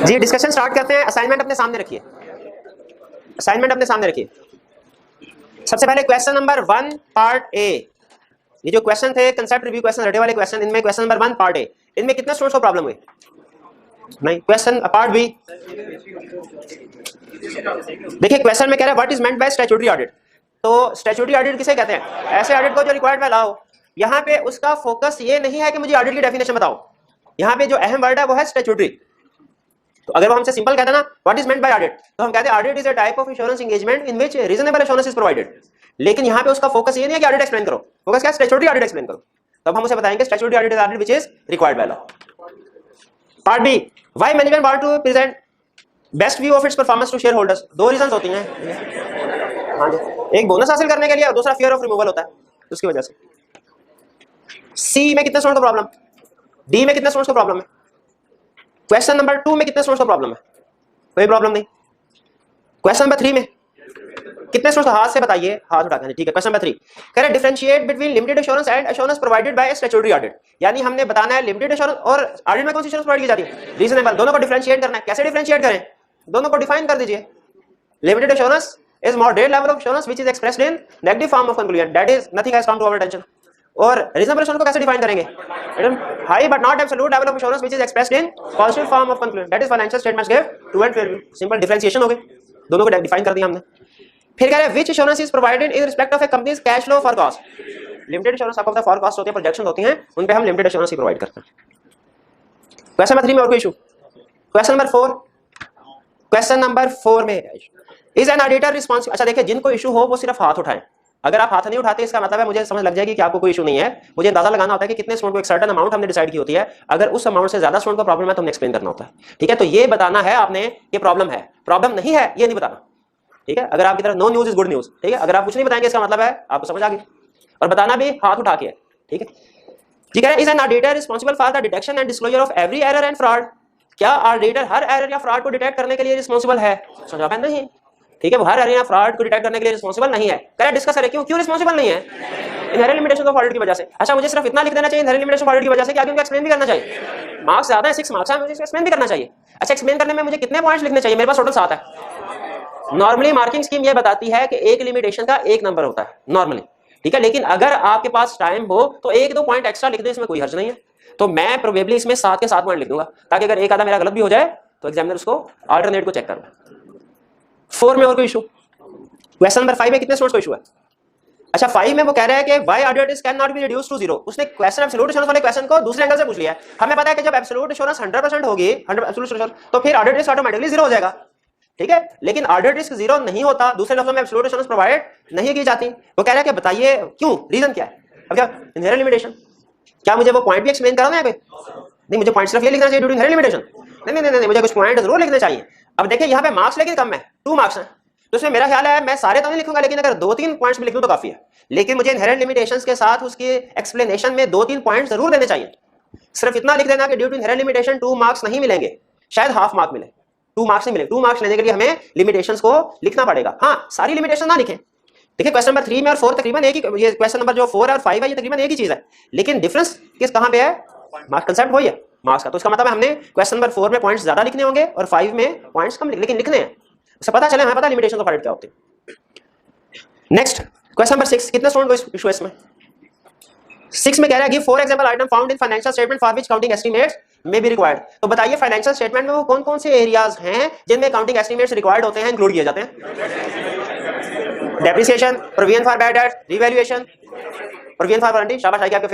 जी discussion start करते हैं। Assignment अपने सामने रखिए, असाइनमेंट अपने सामने रखिए। सबसे पहले क्वेश्चन नंबर 1 पार्ट ए, ये जो क्वेश्चन थे कंसेप्ट रिव्यू क्वेश्चन रटे वाले क्वेश्चन, इनमें क्वेश्चन नंबर 1 पार्ट ए, इनमें कितने स्टूडेंट्स को प्रॉब्लम हुई? नहीं। क्वेश्चन पार्ट बी देखिए, क्वेश्चन में कह रहा है what is meant by statutory audit. तो स्टैट्यूटरी ऑडिट किसे कहते हैं? ऐसे ऑडिट को जो रिक्वायर्ड बाय लॉ हो। यहाँ पे उसका फोकस ये नहीं है कि मुझे ऑडिट की डेफिनेशन बताओ, यहाँ पे जो अहम वर्ड है वो है स्टैट्यूटरी। तो अगर वो हमसे सिंपल कहता ना what is meant by audit, तो हम कहते हैं audit is a type of insurance engagement in which reasonable assurance is provided. लेकिन यहाँ पे उसका फोकस ये नहीं है कि ऑडिट एक्सप्लेन करो, फोकस क्या है? स्टैट्यूटरी ऑडिट एक्सप्लेन करो। तब हम उसे बताएंगे statutory audit is audit which is required by law. Part B, why management want to present best view of its performance to shareholders. दो रीजंस होती हैं। हाँ जी, एक बोनस हासिल करने के लिए और दूसरा फियर ऑफ रिमूवल होता है, उसकी वजह से। सी में कितने स्टूडेंट्स को प्रॉब्लम? डी में कितने स्टूडेंट्स को प्रॉब्लम है? क्वेश्चन नंबर 2 में कितने स्टूडेंट्स को प्रॉब्लम है? कोई प्रॉब्लम नहीं। क्वेश्चन नंबर 3 में कितने स्टूडेंट्स? हाथ से बताइए, हाथ उठाकर। ठीक है, क्वेश्चन नंबर 3 कह रहे हैं differentiate between limited assurance and assurance provided by statutory audit. यानी हमने बताना है लिमिटेड एश्योरेंस और ऑडिट में कौन सी एश्योरेंस प्रोवाइड की जाती है? रीजनेबल। दोनों को डिफरेंशिएट करना है। कैसे डिफरेंशिएट करें? दोनों को डिफाइन कर दीजिए। Limited assurance is moderate level of assurance which is expressed in negative form of conclusion, that is nothing has come to our attention. और reasonable assurance को कैसे डिफाइन करेंगे? high but not absolute level of assurance which is expressed in positive form of conclusion, that is financial statements give true and fair view. Simple differentiation हो गई, दोनों को define कर दिया हमने। फिर कह रहे हैं which assurance is provided in respect of a company's cash flow forecast. Limited assurance आपको पता है forecast होती है, प्रोजेक्शन होती हैं, उन पे हम लिमिटेड एश्योरेंस ही प्रोवाइड करते हैं। क्वेश्चन नंबर 3 में और कोई issue? Question number 4, question number 4 में इज एन ऑडिटर रिस्पॉन्सिबल। अच्छा देखिए, जिनको इशू हो वो सिर्फ हाथ उठाएं। अगर आप हाथ नहीं उठाते इसका मतलब है मुझे समझ लग जाएगी कि आपको कोई इशू नहीं है। मुझे अंदाजा लगाना होता है कि कितने स्टूडेंट को एक सर्टेन अमाउंट हमने डिसाइड की होती है, अगर उस अमाउंट से ज्यादा स्टूडेंट को प्रॉब्लम है तो हमने एक्सप्लेन करना होता है। ठीक है, तो ये बताना है आपने कि प्रॉब्लम है, प्रॉब्लम नहीं है ये नहीं बताना। ठीक है, अगर आपकी तरफ no news is good news. ठीक है, अगर आप कुछ नहीं बताएंगे इसका मतलब है आपको समझ आ गई, और बताना भी हाथ उठा के है। ठीक है, ठीक है। Is an auditor responsible for the detection and disclosure of every error and fraud. क्या ऑडिटर हर एरर या फ्रॉड को डिटेक्ट करने के लिए रिस्पॉन्सिबल है? जवाब है नहीं। ठीक है, वो हर एरर या फ्रॉड को डिटेक्ट करने के लिए रिस्पॉन्सिबल नहीं है। करें डिस्कस करें क्यों क्यों रिस्पॉन्सिबल नहीं है? इनहेरेंट लिमिटेशन ऑफ ऑडिट की वजह से। अच्छा, मुझे सिर्फ इतना लिख देना चाहिए इनहेरेंट लिमिटेशन ऑफ ऑडिट की वजह से, क्या उनको एक्सप्लेन भी करना चाहिए? मार्क्स ज्यादा है, 6 मार्क्स है, मुझे एक्सप्लेन भी करना चाहिए। अच्छा, एक्सप्लेन करने में मुझे कितने पॉइंट्स लिखने चाहिए? मेरे पास टोटल 7 है। नॉर्मली मार्किंग स्कीम ये बताती है कि एक लिमिटेशन का 1 नंबर होता है नॉर्मली। ठीक है, लेकिन अगर आपके पास टाइम हो तो 1-2 पॉइंट एक्स्ट्रा लिख दे, इसमें कोई हर्ज नहीं है। तो मैं प्रोबेबली इसमें 7 के 7 पॉइंट लिख दूंगा, ताकि अगर एक आधा मेरा गलत भी हो जाए तो एग्जामिनर उसको अल्टरनेट को चेक कर ले। 4 में और कोई इशू? क्वेश्चन नंबर 5 में कितने स्टूडेंट्स को इशू है? अच्छा, 5 में वो कह रहा है कि why audit can not be reduced to 0। उसने क्वेश्चन एब्सोल्यूट एश्योरेंस वाले क्वेश्चन को दूसरे एंगल से पूछ लिया है। हमें पता है कि जब एब्सोल्यूट एश्योरेंस 100% होगी, 100 एब्सोल्यूट एश्योरेंस, तो फिर ऑडिट रिस्क ऑटोमेटिकली 0 हो जाएगा। ठीक है, लेकिन ऑडिट रिस्क 0 नहीं होता, दूसरे लफ्जों में एब्सोल्यूट एश्योरेंस प्रोवाइड नहीं की जाती। वो कह रहा है कि बताइए क्यों, रीजन क्या है? अब क्या इनहेरेंट लिमिटेशन, क्या मुझे वो पॉइंट भी एक्सप्लेन कराना है? नहीं, मुझे पॉइंट सिर्फ ये लिखना चाहिए ड्यू टू इनहेरेंट लिमिटेशन। नहीं, मुझे कुछ पॉइंट जरूर लिखने चाहिए। अब देखिए यहाँ पे मार्क्स लेकिन कम है, 2 मार्क्स हैं, तो इसमें मेरा ख्याल है मैं सारे तो नहीं लिखूंगा, लेकिन अगर 2-3 पॉइंट्स भी लिख दूं तो काफी है। लेकिन मुझे इनहेरेंट लिमिटेशंस के साथ उसकी एक्सप्लेनेशन में 2-3 पॉइंट जरूर देने चाहिए। सिर्फ इतना लिख देना कि due to inherent limitation 2 marks नहीं मिलेंगे, शायद हाफ मार्क मिले, 2 मार्क्स नहीं मिले। 2 मार्क्स लेने के लिए हमें लिमिटेशंस को लिखना पड़ेगा। हाँ, सारी लिमिटेशन ना लिखें। देखिए, क्वेश्चन नंबर 3 में और 4 तकरीबन एक ही, ये क्वेश्चन नंबर जो 4 और 5 है ये तकरीबन एक ही चीज है, लेकिन डिफरेंस किस कहां पे है? मार्क्स कंसेप्ट वही है मार्क्स का। तो इसका मतलब है हमने क्वेश्चन नंबर 4 में पॉइंट्स ज्यादा लिखने होंगे और 5 में पॉइंट्स कम, लेकिन लिखने हैं, उससे पता चले हमें पता लिमिटेशन ऑफ ऑडिट क्या होती है। नेक्स्ट क्वेश्चन नंबर 6, कितने स्टूडेंट को इशू है इसमें? 6 में कह रहा है give 4 example item found in financial statement for which counting estimates may be required. तो बताइए फाइनेंशियल स्टेटमेंट में वो कौन-कौन से एरियाज हैं जिनमें काउंटिंग एस्टिमेट्स रिक्वायर्ड होते हैं, इंक्लूड किए जाते हैं? Depreciation, provision for bad date, revaluation, provision for warranty, शाबाश आई आपके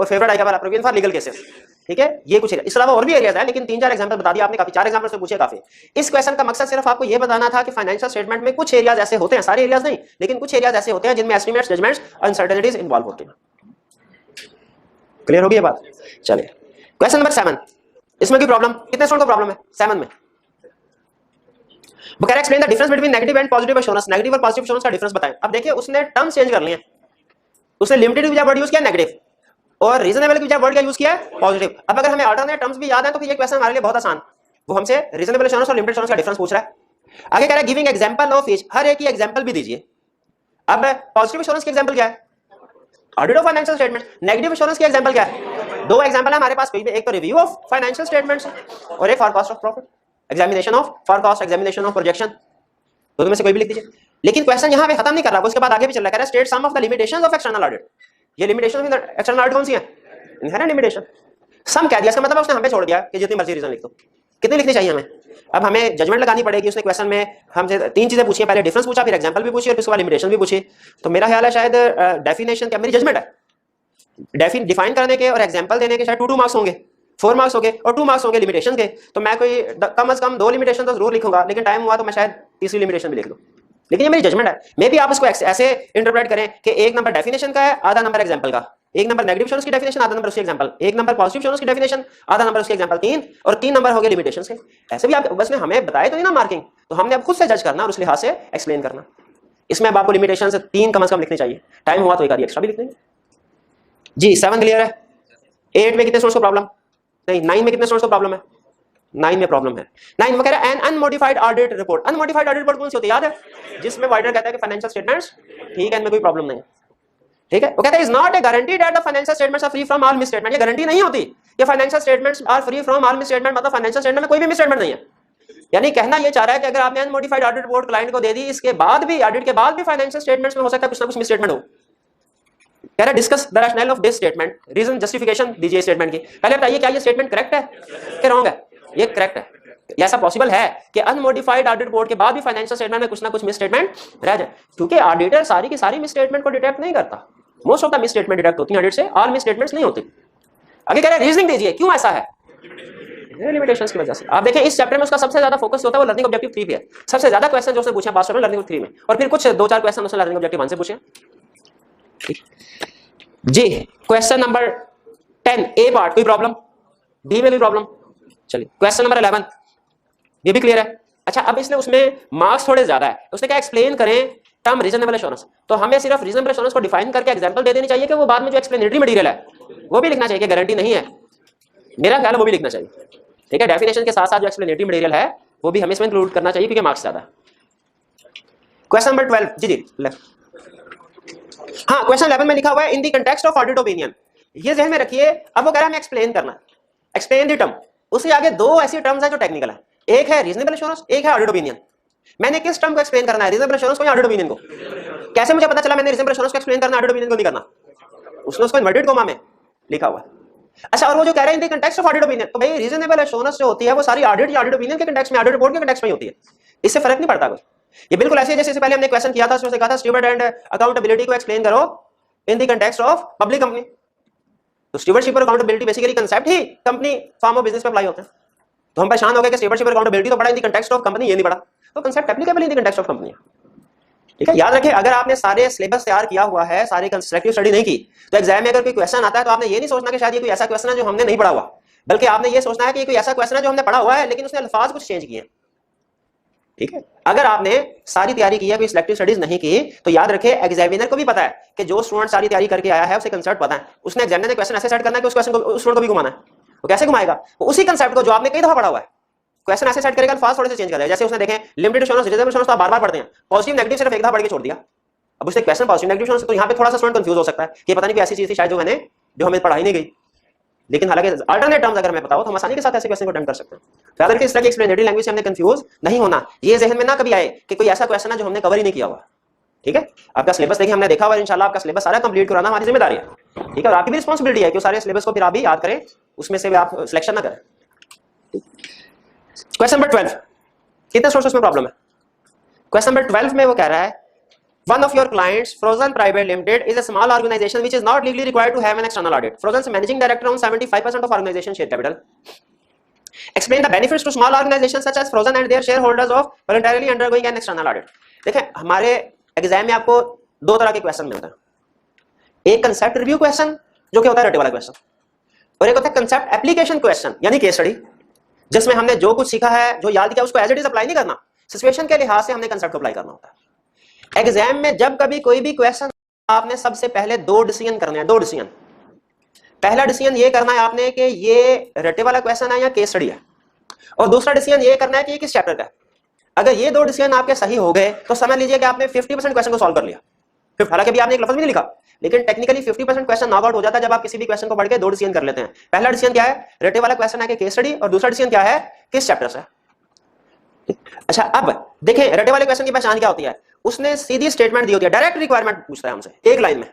फेवरेट आई का प्रोविजन फॉर लीगल केसेस। ठीक है, ये कुछ इसके अलावा और भी एरियाज है, लेकिन 3-4 एग्जांपल बता दिया आपने, काफी 4 एग्जांपल से पूछे काफी। इस क्वेश्चन का मकसद सिर्फ आपको ये बताना था कि फाइनेंशियल स्टेटमेंट में कुछ एरियाज ऐसे होते हैं, सारे एरियाज नहीं, लेकिन कुछ एरियाज ऐसे होते हैं जिनमें एस्टिमेट्स, जजमेंट्स, अनसर्टेनिटीज इन्वॉल्व होती हैं। क्लियर होगी ये बात? चलिए क्वेश्चन नंबर 7, इसमें की प्रॉब्लम, कितने स्टूडेंट को प्रॉब्लम है 7 में? वो कह रहा है explain the difference between negative and positive assurance. Negative और पॉजिटिव एश्योरेंस का डिफरेंस बताएं। अब देखिए, उसने टर्म्स चेंज कर लिए हैं। उसने लिमिटेड की बजाय वर्ड यूज किया नेगेटिव, और रीजनेबल की बजाय वर्ड क्या यूज किया है? पॉजिटिव। अब अगर हमें अल्टरनेट टर्म्स भी याद है तो फिर ये क्वेश्चन हमारे लिए बहुत आसान। वो हमसे रीजनेबल एश्योरेंस और लिमिटेड एश्योरेंस का डिफरेंस पूछ रहा है। आगे कह रहा है गिविंग एग्जांपल ऑफ ईच, हर एक की एग्जांपल भी दीजिए। अब पॉजिटिव एश्योरेंस की एग्जांपल क्या है? Audit of financial statement. Negative assurance की एग्जांपल क्या है? 2 एग्जांपल है हमारे पास, एक तो रिव्यू ऑफ फाइनेंशियल स्टेटमेंट्स और एक forecast of profit. Examination of forecast, examination of projection, दोनों में से कोई भी लिख दीजिए। लेकिन क्वेश्चन यहाँ पे खत्म नहीं कर रहा, उसके बाद आगे भी चल रहा है, कह रहा है state some of the limitations of external audit. ये लिमिटेशन ऑफ एक्सटर्नल ऑडिट कौन सी है? Inherent limitation. सम कह दिया, इसका मतलब उसने हमें छोड़ दिया कि जितनी मर्जी रीजन लिख दो। कितनी लिखनी चाहिए हमें? अब हमें जजमेंट लगानी पड़ेगी। उसने क्वेश्चन में हमसे 3 चीजें पूछी, पहले डिफरेंस पूछा, फिर एग्जांपल भी पूछी और फिर उसके बाद लिमिटेशन भी पूछी। तो मेरा ख्याल है शायद डेफिनेशन क्या, मेरी जजमेंट है, डिफाइन करने के और एग्जांपल देने के शायद 2 मार्क्स होंगे, 4 मार्क्स होंगे और 2 मार्क्स होंगे लिमिटेशन के। तो मैं कोई कम से कम 2 लिमिटेशन तो जरूर लिखूंगा, लेकिन टाइम हुआ तो मैं शायद तीसरी लिमिटेशन भी लिख लूं। लेकिन ये मेरी जजमेंट है। मे भी आप इसको ऐसे इंटरप्रेट करें कि 1 नंबर डेफिनेशन का है, आधा नंबर एग्जांपल का, 1 नंबर नेगेटिव शोनस की डेफिनेशन, आधा नंबर उसकी एग्जांपल, 1 नंबर पॉजिटिव शोनस की डेफिनेशन, आधा नंबर उसकी एग्जांपल, 3 और 3 नंबर हो गए लिमिटेशंस के। ऐसे भी आप बस में हमें बताए तो नहीं ना मार्किंग, तो हमने अब खुद से जज करना और उस लिहाज से एक्सप्लेन करना। इसमें अब आपको लिमिटेशन से 3 कम से कम लिखनी चाहिए, टाइम हुआ तो एक आधी एक्स्ट्रा भी लिख देंगे जी। 7 क्लियर है? 8 में कितने स्टूडेंट्स को प्रॉब्लम नहीं? 9 में कितने स्टूडेंट्स को प्रॉब्लम है? 9 में प्रॉब्लम है। 9 में कह रहा है an unmodified audit report. Unmodified audit report कौन सी होती है, याद है? जिसमें ऑडिटर कहता है कि फाइनेंशियल स्टेटमेंट्स ठीक है, इनमें कोई प्रॉब्लम नहीं है, ठीक है। वो कहता है is not a guarantee that the financial statements are free from all misstatement. ये गारंटी नहीं होती कि financial statements are free from all misstatement, मतलब फाइनेंशियल स्टेटमेंट में कोई भी मिसस्टेटमेंट नहीं है। यानी कहना ये चाह रहा है कि अगर आपने अनमोडिफाइड ऑडिट रिपोर्ट क्लाइंट को दे दी, इसके बाद भी ऑडिट के बाद भी फाइनेंशियल स्टेटमेंट्स में हो सकता है कुछ ना कुछ मिसस्टेटमेंट हो। कह रहा है discuss the rational of this statement, reason justification दीजिए स्टेटमेंट की। पहले बताइए क्या ये स्टेटमेंट करेक्ट है कि रॉन्ग है? ये करेक्ट है। ऐसा पॉसिबल है कि अनमोडिफाइड ऑडिट रिपोर्ट के बाद भी फाइनेंशियल स्टेटमेंट में कुछ ना कुछ मिसस्टेटमेंट रह जाए, क्योंकि ऑडिटर सारी की सारी मिसस्टेटमेंट को डिटेक्ट नहीं करता। Most of the misstatement detect होती है ऑडिट से, ऑल मिसस्टेटमेंट्स नहीं होती। आगे कह रहे हैं रीजनिंग दीजिए क्यों ऐसा है? लिमिटेशंस की वजह से। आप देखें इस चैप्टर में उसका सबसे ज्यादा फोकस होता है वो लर्निंग ऑब्जेक्टिव 3 पे है। सबसे ज्यादा क्वेश्चन जो उसने पूछे पास में लर्निंग 3 में, और फिर कुछ 2-4 क्वेश्चन उसने लर्निंग ऑब्जेक्टिव 1 से पूछे जी। क्वेश्चन नंबर 10 ए पार्ट कोई प्रॉब्लम? बी में कोई प्रॉब्लम? चलिए क्वेश्चन नंबर 11 ये भी क्लियर है। अच्छा अब इसने उसमें मार्क्स थोड़े ज्यादा है, उसने क्या एक्सप्लेन करें टर्म रीजनेबल एश्योरेंस। तो हमें सिर्फ रीजनेबल एश्योरेंस को डिफाइन करके एग्जांपल दे देनी चाहिए कि वो बाद में जो एक्सप्लेनेटरी मटेरियल है वो भी लिखना चाहिए कि गारंटी नहीं है, मेरा ख्याल है वो भी लिखना चाहिए, ठीक है। डेफिनेशन के साथ साथ जो एक्सप्लेनेटरी मटेरियल है वो भी हमें इसमें इंक्लूड करना चाहिए क्योंकि मार्क्स ज्यादा है। क्वेश्चन नंबर 12 जी हाँ, क्वेश्चन 11 में लिखा हुआ है in the context of audit opinion. ये ध्यान में रखिए, अब वो कह रहा है हमें एक्सप्लेन करना, एक्सप्लेन द टर्म। उसके आगे 2 ऐसी टर्म्स है जो टेक्निकल है, एक है रीजनेबल एश्योरेंस, एक है ऑडिट ओपिनियन। मैंने किस टर्म को एक्सप्लेन करना है, रीजनेबल एश्योरेंस को या ऑडिट ओपिनियन को? कैसे मुझे पता चला मैंने रीजनेबल एश्योरेंस को एक्सप्लेन करना, ऑडिट ओपिनियन को नहीं करना? उसने उसको इन्वर्टेड कॉमा में लिखा हुआ है। अच्छा और वो जो कह रहा है in the context of audit opinion, तो भाई रीजनेबल एश्योरेंस जो होती है वो सारी ऑडिट या ऑडिट ओपिनियन के कंटेक्स्ट में, ऑडिट रिपोर्ट के कंटेक्स्ट में होती है, इससे फर्क नहीं पड़ता कुछ। ये बिल्कुल ऐसे जैसे पहले हमने क्वेश्चन किया था, उसमें कहा था स्टीवर्ड एंड अकाउंटेबिलिटी को एक्सप्लेन करो in the context of public company. तो स्टीवर्डशिप और accountability basically concept he company form of business पे अप्लाई होते हैं। तो हम परेशान हो गए कि स्टीवर्डशिप और अकाउंटेबिलिटी तो पढ़ा in the context of company, ये नहीं पढ़ा, तो concept applicable in the context of company, ठीक है। याद रखें अगर आपने सारे सिलेबस तैयार किया हुआ है, सारी कंस्ट्रक्टिव स्टडी नहीं की, तो एग्जाम में अगर कोई क्वेश्चन आता है तो आपने ये नहीं सोचना कि शायद ये कोई ऐसा क्वेश्चन है जो हमने नहीं पढ़ा हुआ, बल्कि आपने ये सोचना है कि कोई ऐसा क्वेश्चन है जो हमने पढ़ा हुआ है लेकिन उसने अल्फाज कुछ चेंज किए, ठीक है। अगर आपने सारी तैयारी की है, कोई सिलेक्टिव स्टडीज नहीं की, तो याद रखें एग्जामिनर को भी पता है कि जो स्टूडेंट सारी तैयारी करके आया है उसे कंसेप्ट पता है, उसने एग्जामिनर ने क्वेश्चन ऐसे सेट करना है कि उस क्वेश्चन को उस स्टूडेंट को भी घुमाना है। वो कैसे घुमाएगा? वो उसी कंसेप्ट को जो आपने कई दफा पढ़ा हुआ है क्वेश्चन ऐसे सेट करेगा, अल्फाज थोड़े से चेंज करेगा। जैसे उसने देखें लिमिटेड एश्योरेंस, रीजनेबल एश्योरेंस तो आप बार-बार पढ़ते हैं, पॉजिटिव नेगेटिव सिर्फ एक दफा पढ़ के छोड़ दिया। अब उससे क्वेश्चन पॉजिटिव नेगेटिव एश्योरेंस, तो यहाँ पे थोड़ा सा स्टूडेंट कंफ्यूज हो सकता है कि पता नहीं कोई ऐसी चीज थी शायद जो हमें पढ़ाई नहीं गई, लेकिन हालांकि अल्टरनेट टर्म्स अगर मैं बताऊं तो हम आसानी के साथ ऐसे क्वेश्चन को अटेम्प्ट कर सकते हैं। तो याद रखिए इस तरह की एक्सप्लेनेटरी लैंग्वेज से हमने कंफ्यूज नहीं होना, ये ज़हन में ना कभी आए कि कोई ऐसा क्वेश्चन है जो हमने कवर ही नहीं किया हुआ, ठीक है। आपका सिलेबस देखिए हमने देखा हुआ है, इंशाल्लाह आपका सिलेबस सारा कंप्लीट कराना हमारी जिम्मेदारी है, ठीक है। और आपकी भी रिस्पांसिबिलिटी है कि सारे सिलेबस को फिर आप भी याद करें, उसमें से भी आप सिलेक्शन ना करें। क्वेश्चन नंबर 12 कितने सोर्सेस में प्रॉब्लम है? क्वेश्चन नंबर 12 में वो कह रहा है one of your clients Frozen Private Limited is a small organization which is not legally required to have an external audit. Frozen's managing director owns 75% of organization share capital. Explain the benefits to small organizations such as Frozen and their shareholders of voluntarily undergoing an external audit. देखें हमारे exam में आपको 2 तरह के question मिलते हैं, एक concept review question जो कि होता है रटे वाला क्वेश्चन, और एक होता है कंसेप्ट एप्लीकेशन क्वेश्चन यानी केस स्टडी, जिसमें हमने जो कुछ सीखा है, जो याद किया उसको एज इट इज अप्लाई नहीं करना, सिचुएशन के लिहाज से हमने कंसेप्ट को अप्लाई करना होता है। एग्जाम में जब कभी कोई भी क्वेश्चन, आपने सबसे पहले 2 डिसीजन करने हैं, 2 डिसीजन। पहला डिसीजन ये करना है आपने कि ये रटे वाला क्वेश्चन है या केस स्टडी है, और दूसरा डिसीजन ये करना है कि ये किस चैप्टर का है। अगर ये 2 डिसीजन आपके सही हो गए तो समझ लीजिए कि आपने 50% क्वेश्चन को सॉल्व कर लिया। फिर हालांकि अभी आपने एक लफ्ज भी नहीं लिखा, लेकिन टेक्निकली 50% क्वेश्चन नॉक आउट हो जाता है जब आप किसी भी क्वेश्चन को पढ़ के 2 डिसीजन कर लेते हैं। पहला डिसीजन क्या है, रटे वाला क्वेश्चन है कि केस स्टडी, और दूसरा डिसीजन क्या है, किस चैप्टर से। अच्छा अब देखें रटे वाले क्वेश्चन की पहचान क्या होती है, उसने सीधी स्टेटमेंट दी होती है, डायरेक्ट रिक्वायरमेंट पूछता है हमसे एक लाइन में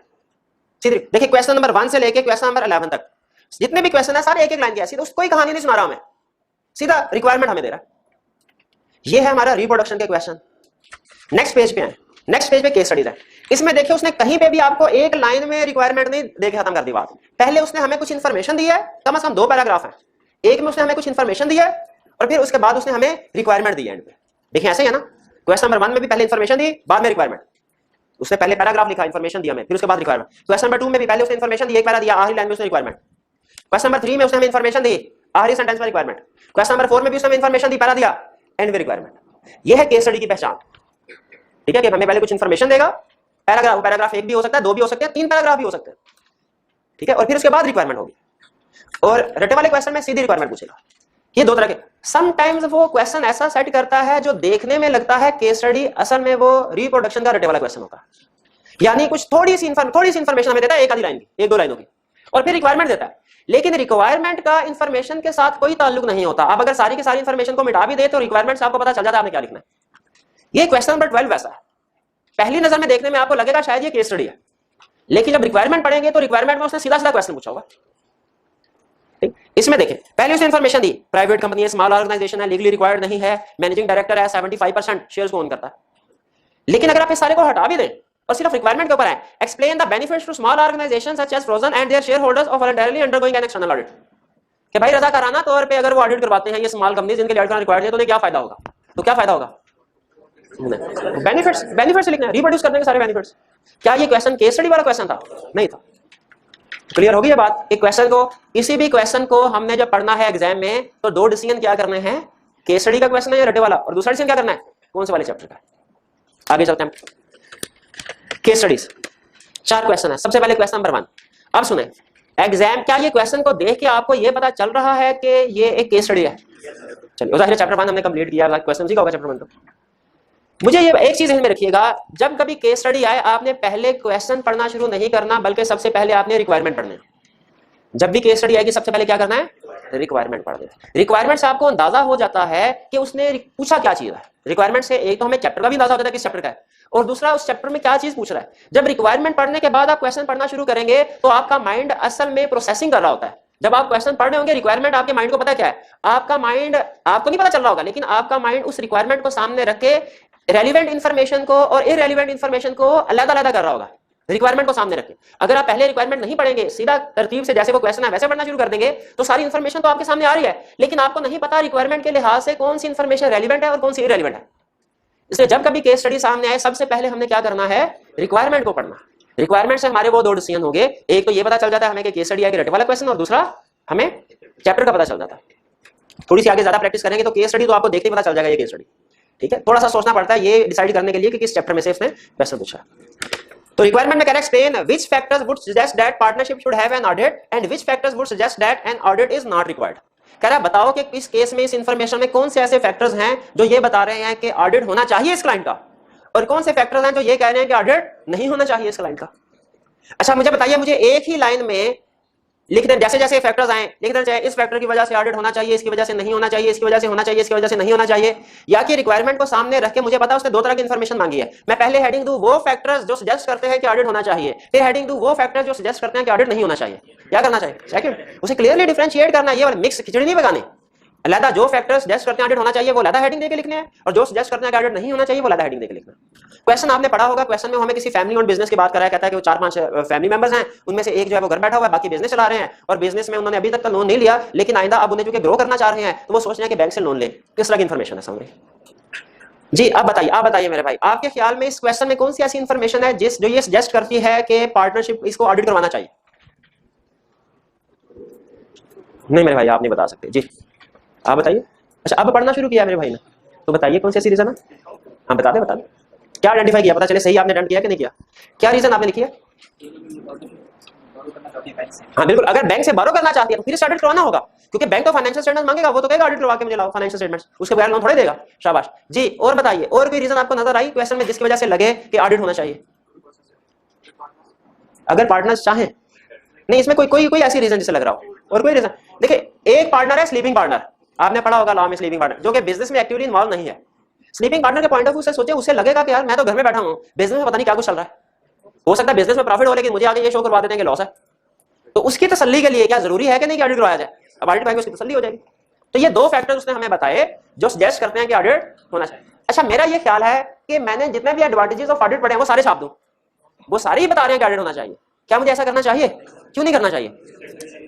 सीधी। देखिए क्वेश्चन नंबर 1 से लेके क्वेश्चन नंबर 11 तक जितने भी क्वेश्चन है सारे एक एक लाइन के, सीधा कोई कहानी नहीं सुना रहा हूं मैं, सीधा रिक्वायरमेंट हमें दे रहा है। ये है हमारा रिप्रोडक्शन के क्वेश्चन। नेक्स्ट पेज पे है, नेक्स्ट पेज पे केस स्टडीज है। इसमें देखिए उसने कहीं पे भी आपको एक लाइन में रिक्वायरमेंट नहीं देके खत्म कर दी बात। पहले उसने हमें कुछ इंफॉर्मेशन दी है, कम से कम 2 पैराग्राफ है, एक में उसने हमें कुछ इंफॉर्मेशन दी है और फिर उसके बाद उसने हमें रिक्वायरमेंट दी है एंड पे। देखिए ऐसे ही है ना, क्वेश्चन नंबर 1 में भी पहले इंफॉर्मेशन दी बाद में रिक्वायरमेंट, उसने पहले पैराग्राफ लिखा इंफॉर्मेशन दिया हमें फिर उसके बाद रिक्वायरमेंट। क्वेश्चन नंबर 2 में भी पहले उसने इंफॉर्मेशन दी, एक पैरा दिया, आखिरी लाइन में उसने रिक्वायरमेंट। क्वेश्चन नंबर 3 में उसने हमें इंफॉर्मेशन दी, आखिरी सेंटेंस में रिक्वायरमेंट। क्वेश्चन नंबर 4 में भी उसने हमें इंफॉर्मेशन दी, पैरा दिया, एंड में रिक्वायरमेंट। ये है केस स्टडी की पहचान। ठीक है कि हमें पहले कुछ इंफॉर्मेशन देगा, पैराग्राफ, पैराग्राफ 1 भी हो सकता है, 2 भी हो सकते हैं, 3 पैराग्राफ भी हो सकते हैं, ठीक है, और फिर उसके बाद रिक्वायरमेंट होगी। और रटे वाले क्वेश्चन में सीधी रिक्वायरमेंट पूछेगा। ये 2 तरह के, समटाइम्स वो क्वेश्चन ऐसा सेट करता है जो देखने में लगता है केस स्टडी, असल में वो रिप्रोडक्शन का रटे वाला क्वेश्चन होता है। यानी कुछ थोड़ी सी इंफॉर्मेशन हमें देता है, एक आधी लाइन की, 1-2 लाइनों की, और फिर रिक्वायरमेंट देता है। लेकिन रिक्वायरमेंट का इंफॉर्मेशन के साथ कोई ताल्लुक नहीं होता। अब अगर सारी की सारी इंफॉर्मेशन को मिटा भी दे तो रिक्वायरमेंट से आपको पता चल जाता है आपने क्या लिखना है। ये क्वेश्चन नंबर 12 वैसा है, पहली नजर में देखने में आपको लगेगा शायद ये केस स्टडी है, लेकिन जब रिक्वायरमेंट पढ़ेंगे तो रिक्वायरमेंट में उसने सीधा सीधा क्वेश्चन पूछा होगा। इसमें देखें पहले उसने इंफॉर्मेशन दी, प्राइवेट कंपनी है, स्मॉल ऑर्गेनाइजेशन है, लीगली रिक्वायर्ड नहीं है, मैनेजिंग डायरेक्टर है, 75% शेयर्स को ओन करता है। लेकिन अगर आप इस सारे को हटा भी दें और सिर्फ रिक्वायरमेंट के ऊपर है, explain the benefits to small organisations such as frozen and their shareholders of voluntarily undergoing an external audit, कि भाई रज़ाकाराना तौर पे अगर वो ऑडिट करवाते हैं ये स्मॉल कंपनीज जिनके लिए ऑडिट रिक्वायर्ड है तो उन्हें क्या फायदा होगा, तो क्या फायदा होगा, बेनिफिट्स लिखना है, रिप्रोड्यूस करने के सारे बेनिफिट्स। क्या ये क्वेश्चन केस स्टडी वाला क्वेश्चन था? नहीं था। क्लियर होगी ये बात? एक क्वेश्चन को, किसी भी क्वेश्चन को हमने जब पढ़ना है एग्जाम में तो 2 डिसीजन क्या करने हैं, केस स्टडी का क्वेश्चन है या रटे वाला, और दूसरा डिसीजन क्या करना है कौन से वाले चैप्टर का। आगे चलते हैं, केस स्टडीज 4 क्वेश्चन है। सबसे पहले क्वेश्चन नंबर 1, अब सुने एग्जाम, क्या ये क्वेश्चन को देख के आपको ये पता चल रहा है कि ये एक केस स्टडी है? चलिए उदाहरण चैप्टर 1 हमने कंप्लीट किया, क्वेश्चन सीखा होगा चैप्टर 1 तो। मुझे ये एक चीज ध्यान में रखिएगा, जब कभी केस स्टडी आए आपने पहले क्वेश्चन पढ़ना शुरू नहीं करना, बल्कि सबसे पहले आपने रिक्वायरमेंट पढ़ना है। जब भी केस स्टडी आएगी सबसे पहले क्या करना है, रिक्वायरमेंट पढ़ देना। रिक्वायरमेंट से आपको अंदाजा हो जाता है कि उसने पूछा क्या चीज है। रिक्वायरमेंट से एक तो हमें चैप्टर का भी अंदाजा हो जाता है किस चैप्टर का है, और दूसरा उस चैप्टर में क्या चीज पूछ रहा है। जब रिक्वायरमेंट पढ़ने के बाद आप क्वेश्चन पढ़ना शुरू करेंगे तो आपका माइंड असल में प्रोसेसिंग कर रहा होता है। जब आप क्वेश्चन पढ़ रहे होंगे रिक्वायरमेंट, आपके माइंड को पता क्या है, आपका माइंड, आपको नहीं पता चल रहा होगा, लेकिन आपका माइंड उस रिक्वायरमेंट को सामने रख के रेलिवेंट इंफॉर्मेशन को और इररेलिवेंट इंफॉर्मेशन को अलग-अलग कर रहा होगा, रिक्वायरमेंट को सामने रखें। अगर आप पहले रिक्वायरमेंट नहीं पढ़ेंगे, सीधा तरतीब से जैसे वो क्वेश्चन है वैसे पढ़ना शुरू कर देंगे तो सारी इंफॉर्मेशन तो आपके सामने आ रही है, लेकिन आपको नहीं पता रिक्वायरमेंट के लिहाज से कौन सी इंफॉर्मेशन रेलिवेंट है और कौन सी इररेलिवेंट है। इसलिए जब कभी केस स्टडी सामने आए सबसे पहले हमने क्या करना है, रिक्वायरमेंट को पढ़ना। रिक्वायरमेंट से हमारे वो 2 डिसीजन हो गए, एक तो ये पता चल जाता है हमें कि केस स्टडी है कि रटे वाला क्वेश्चन, और दूसरा हमें चैप्टर का पता चल जाता है। थोड़ी सी आगे ज्यादा प्रैक्टिस करेंगे तो केस स्टडी तो आपको देखते ही पता चल जाएगा ये केस स्टडी। ठीक है, थोड़ा सा सोचना पड़ता है ये डिसाइड करने के लिए कि किस चैप्टर में से इसने क्वेश्चन पूछा। तो रिक्वायरमेंट में कह रहा है explain which factors would suggest that partnership should have an audit and which factors would suggest that an audit is not required. कह रहा है बताओ कि इस केस में, इस इंफॉर्मेशन में कौन से ऐसे फैक्टर्स हैं जो ये बता रहे हैं कि ऑडिट होना चाहिए इस क्लाइंट का, और कौन से फैक्टर्स हैं जो ये कह रहे हैं कि ऑडिट नहीं होना चाहिए इस क्लाइंट का। अच्छा मुझे बताइए, मुझे एक ही लाइन में लिख दें, जैसे जैसे फैक्टर्स आए लिख देना चाहिए, इस फैक्टर की वजह से ऑडिट होना चाहिए, इसकी वजह से नहीं होना चाहिए, इसकी वजह से होना चाहिए, इसकी वजह से नहीं होना चाहिए, या कि रिक्वायरमेंट को सामने रख के मुझे पता उसने 2 तरह की इंफॉर्मेशन मांगी है, मैं पहले हेडिंग दूं वो फैक्टर्स जो सजेस्ट करते हैं कि ऑडिट होना चाहिए, फिर हेडिंग दूं वो फैक्टर्स जो सजेस्ट करते हैं कि ऑडिट नहीं होना चाहिए। क्या करना चाहिए, सेकंड, उसे क्लियरली डिफरेंशिएट करना है, ये वाला मिक्स खिचड़ी नहीं पकानी। अलग जो फैक्टर्स सजेस्ट करते हैं ऑडिट होना चाहिए वो अलग हेडिंग देके लिखने हैं, और जो सजेस्ट करते हैं कि ऑडिट नहीं होना चाहिए वो अलग हेडिंग देके लिखना है। क्वेश्चन आपने पढ़ा होगा, क्वेश्चन में हमें किसी फैमिली और बिजनेस की बात कराया, कहता है कि वो 4-5 फैमिली मेंबर्स हैं, उनमें से एक जो है वो घर बैठा हुआ है, बाकी बिजनेस चला रहे हैं, और बिजनेस में उन्होंने अभी तक का लोन नहीं लिया, लेकिन आइंदा अब उन्हें जो ग्रो करना चाह रहे हैं तो वो सोच रहे हैं कि बैंक से लोन लें। किस तरह की इंफॉर्मेशन है समझ जी? आप बताइए मेरे भाई, आपके ख्याल में इस क्वेश्चन में कौन सी ऐसी इंफॉर्मेशन है जो ये सजेस्ट करती है कि पार्टनरशिप इसको ऑडिट करवाना चाहिए? नहीं मेरे भाई आप नहीं बता सकते जी, आप बताइए। अच्छा अब पढ़ना शुरू किया मेरे भाई ने, तो बताइए कौन सी ऐसी रीजन है? हाँ बता दे क्या आइडेंटिफाई किया, पता चले सही आपने डन किया कि नहीं किया। क्या रीजन आपने लिखी है? हाँ बिल्कुल, अगर बैंक से बारो करना चाहती है तो फिर ऑडिट करवाना होगा, क्योंकि बैंक तो फाइनेंशियल स्टेटमेंट मांगेगा, वो तो कहेगा ऑडिट करवा के मुझे लाओ फाइनेंशियल स्टेटमेंट्स, उसके बगैर लोन थोड़े देगा। शाबाश जी। और बताइए और कोई रीजन आपको नजर आई क्वेश्चन में जिसकी वजह से लगे कि ऑडिट होना चाहिए? अगर पार्टनर्स चाहें, नहीं इसमें कोई ऐसी रीजन जिससे लग रहा हो, और कोई रीजन? देखिए एक पार्टनर है स्लीपिंग पार्टनर, आपने पढ़ा होगा लॉ में स्लीपिंग पार्टनर, जो कि बिजनेस में एक्टिवली इन्वॉल्व नहीं है। स्लीपिंग पार्टनर के पॉइंट ऑफ व्यू से सोचे, उससे लगेगा कि यार मैं तो घर में बैठा हूँ, बिजनेस में पता नहीं क्या कुछ चल रहा है, हो सकता है बिजनेस में प्रॉफिट हो लेकिन मुझे आगे ये शो करवा देते हैं कि लॉस है। तो उसकी तसल्ली के लिए क्या जरूरी है कि नहीं कि ऑडिट करवाया जाए, अब ऑडिट पाएंगे उसकी तसल्ली हो जाएगी। तो ये दो फैक्टर्स उसने हमें बताए जो सजेस्ट करते हैं कि ऑडिट होना चाहिए। अच्छा, मेरा ये ख्याल है कि मैंने जितने भी एडवांटेजेस ऑफ ऑडिट पढ़े हैं वो सारे छाप दूं, वो सारे ही बता रहे हैं कि ऑडिट होना चाहिए। क्या मुझे ऐसा करना चाहिए? क्यों नहीं करना चाहिए?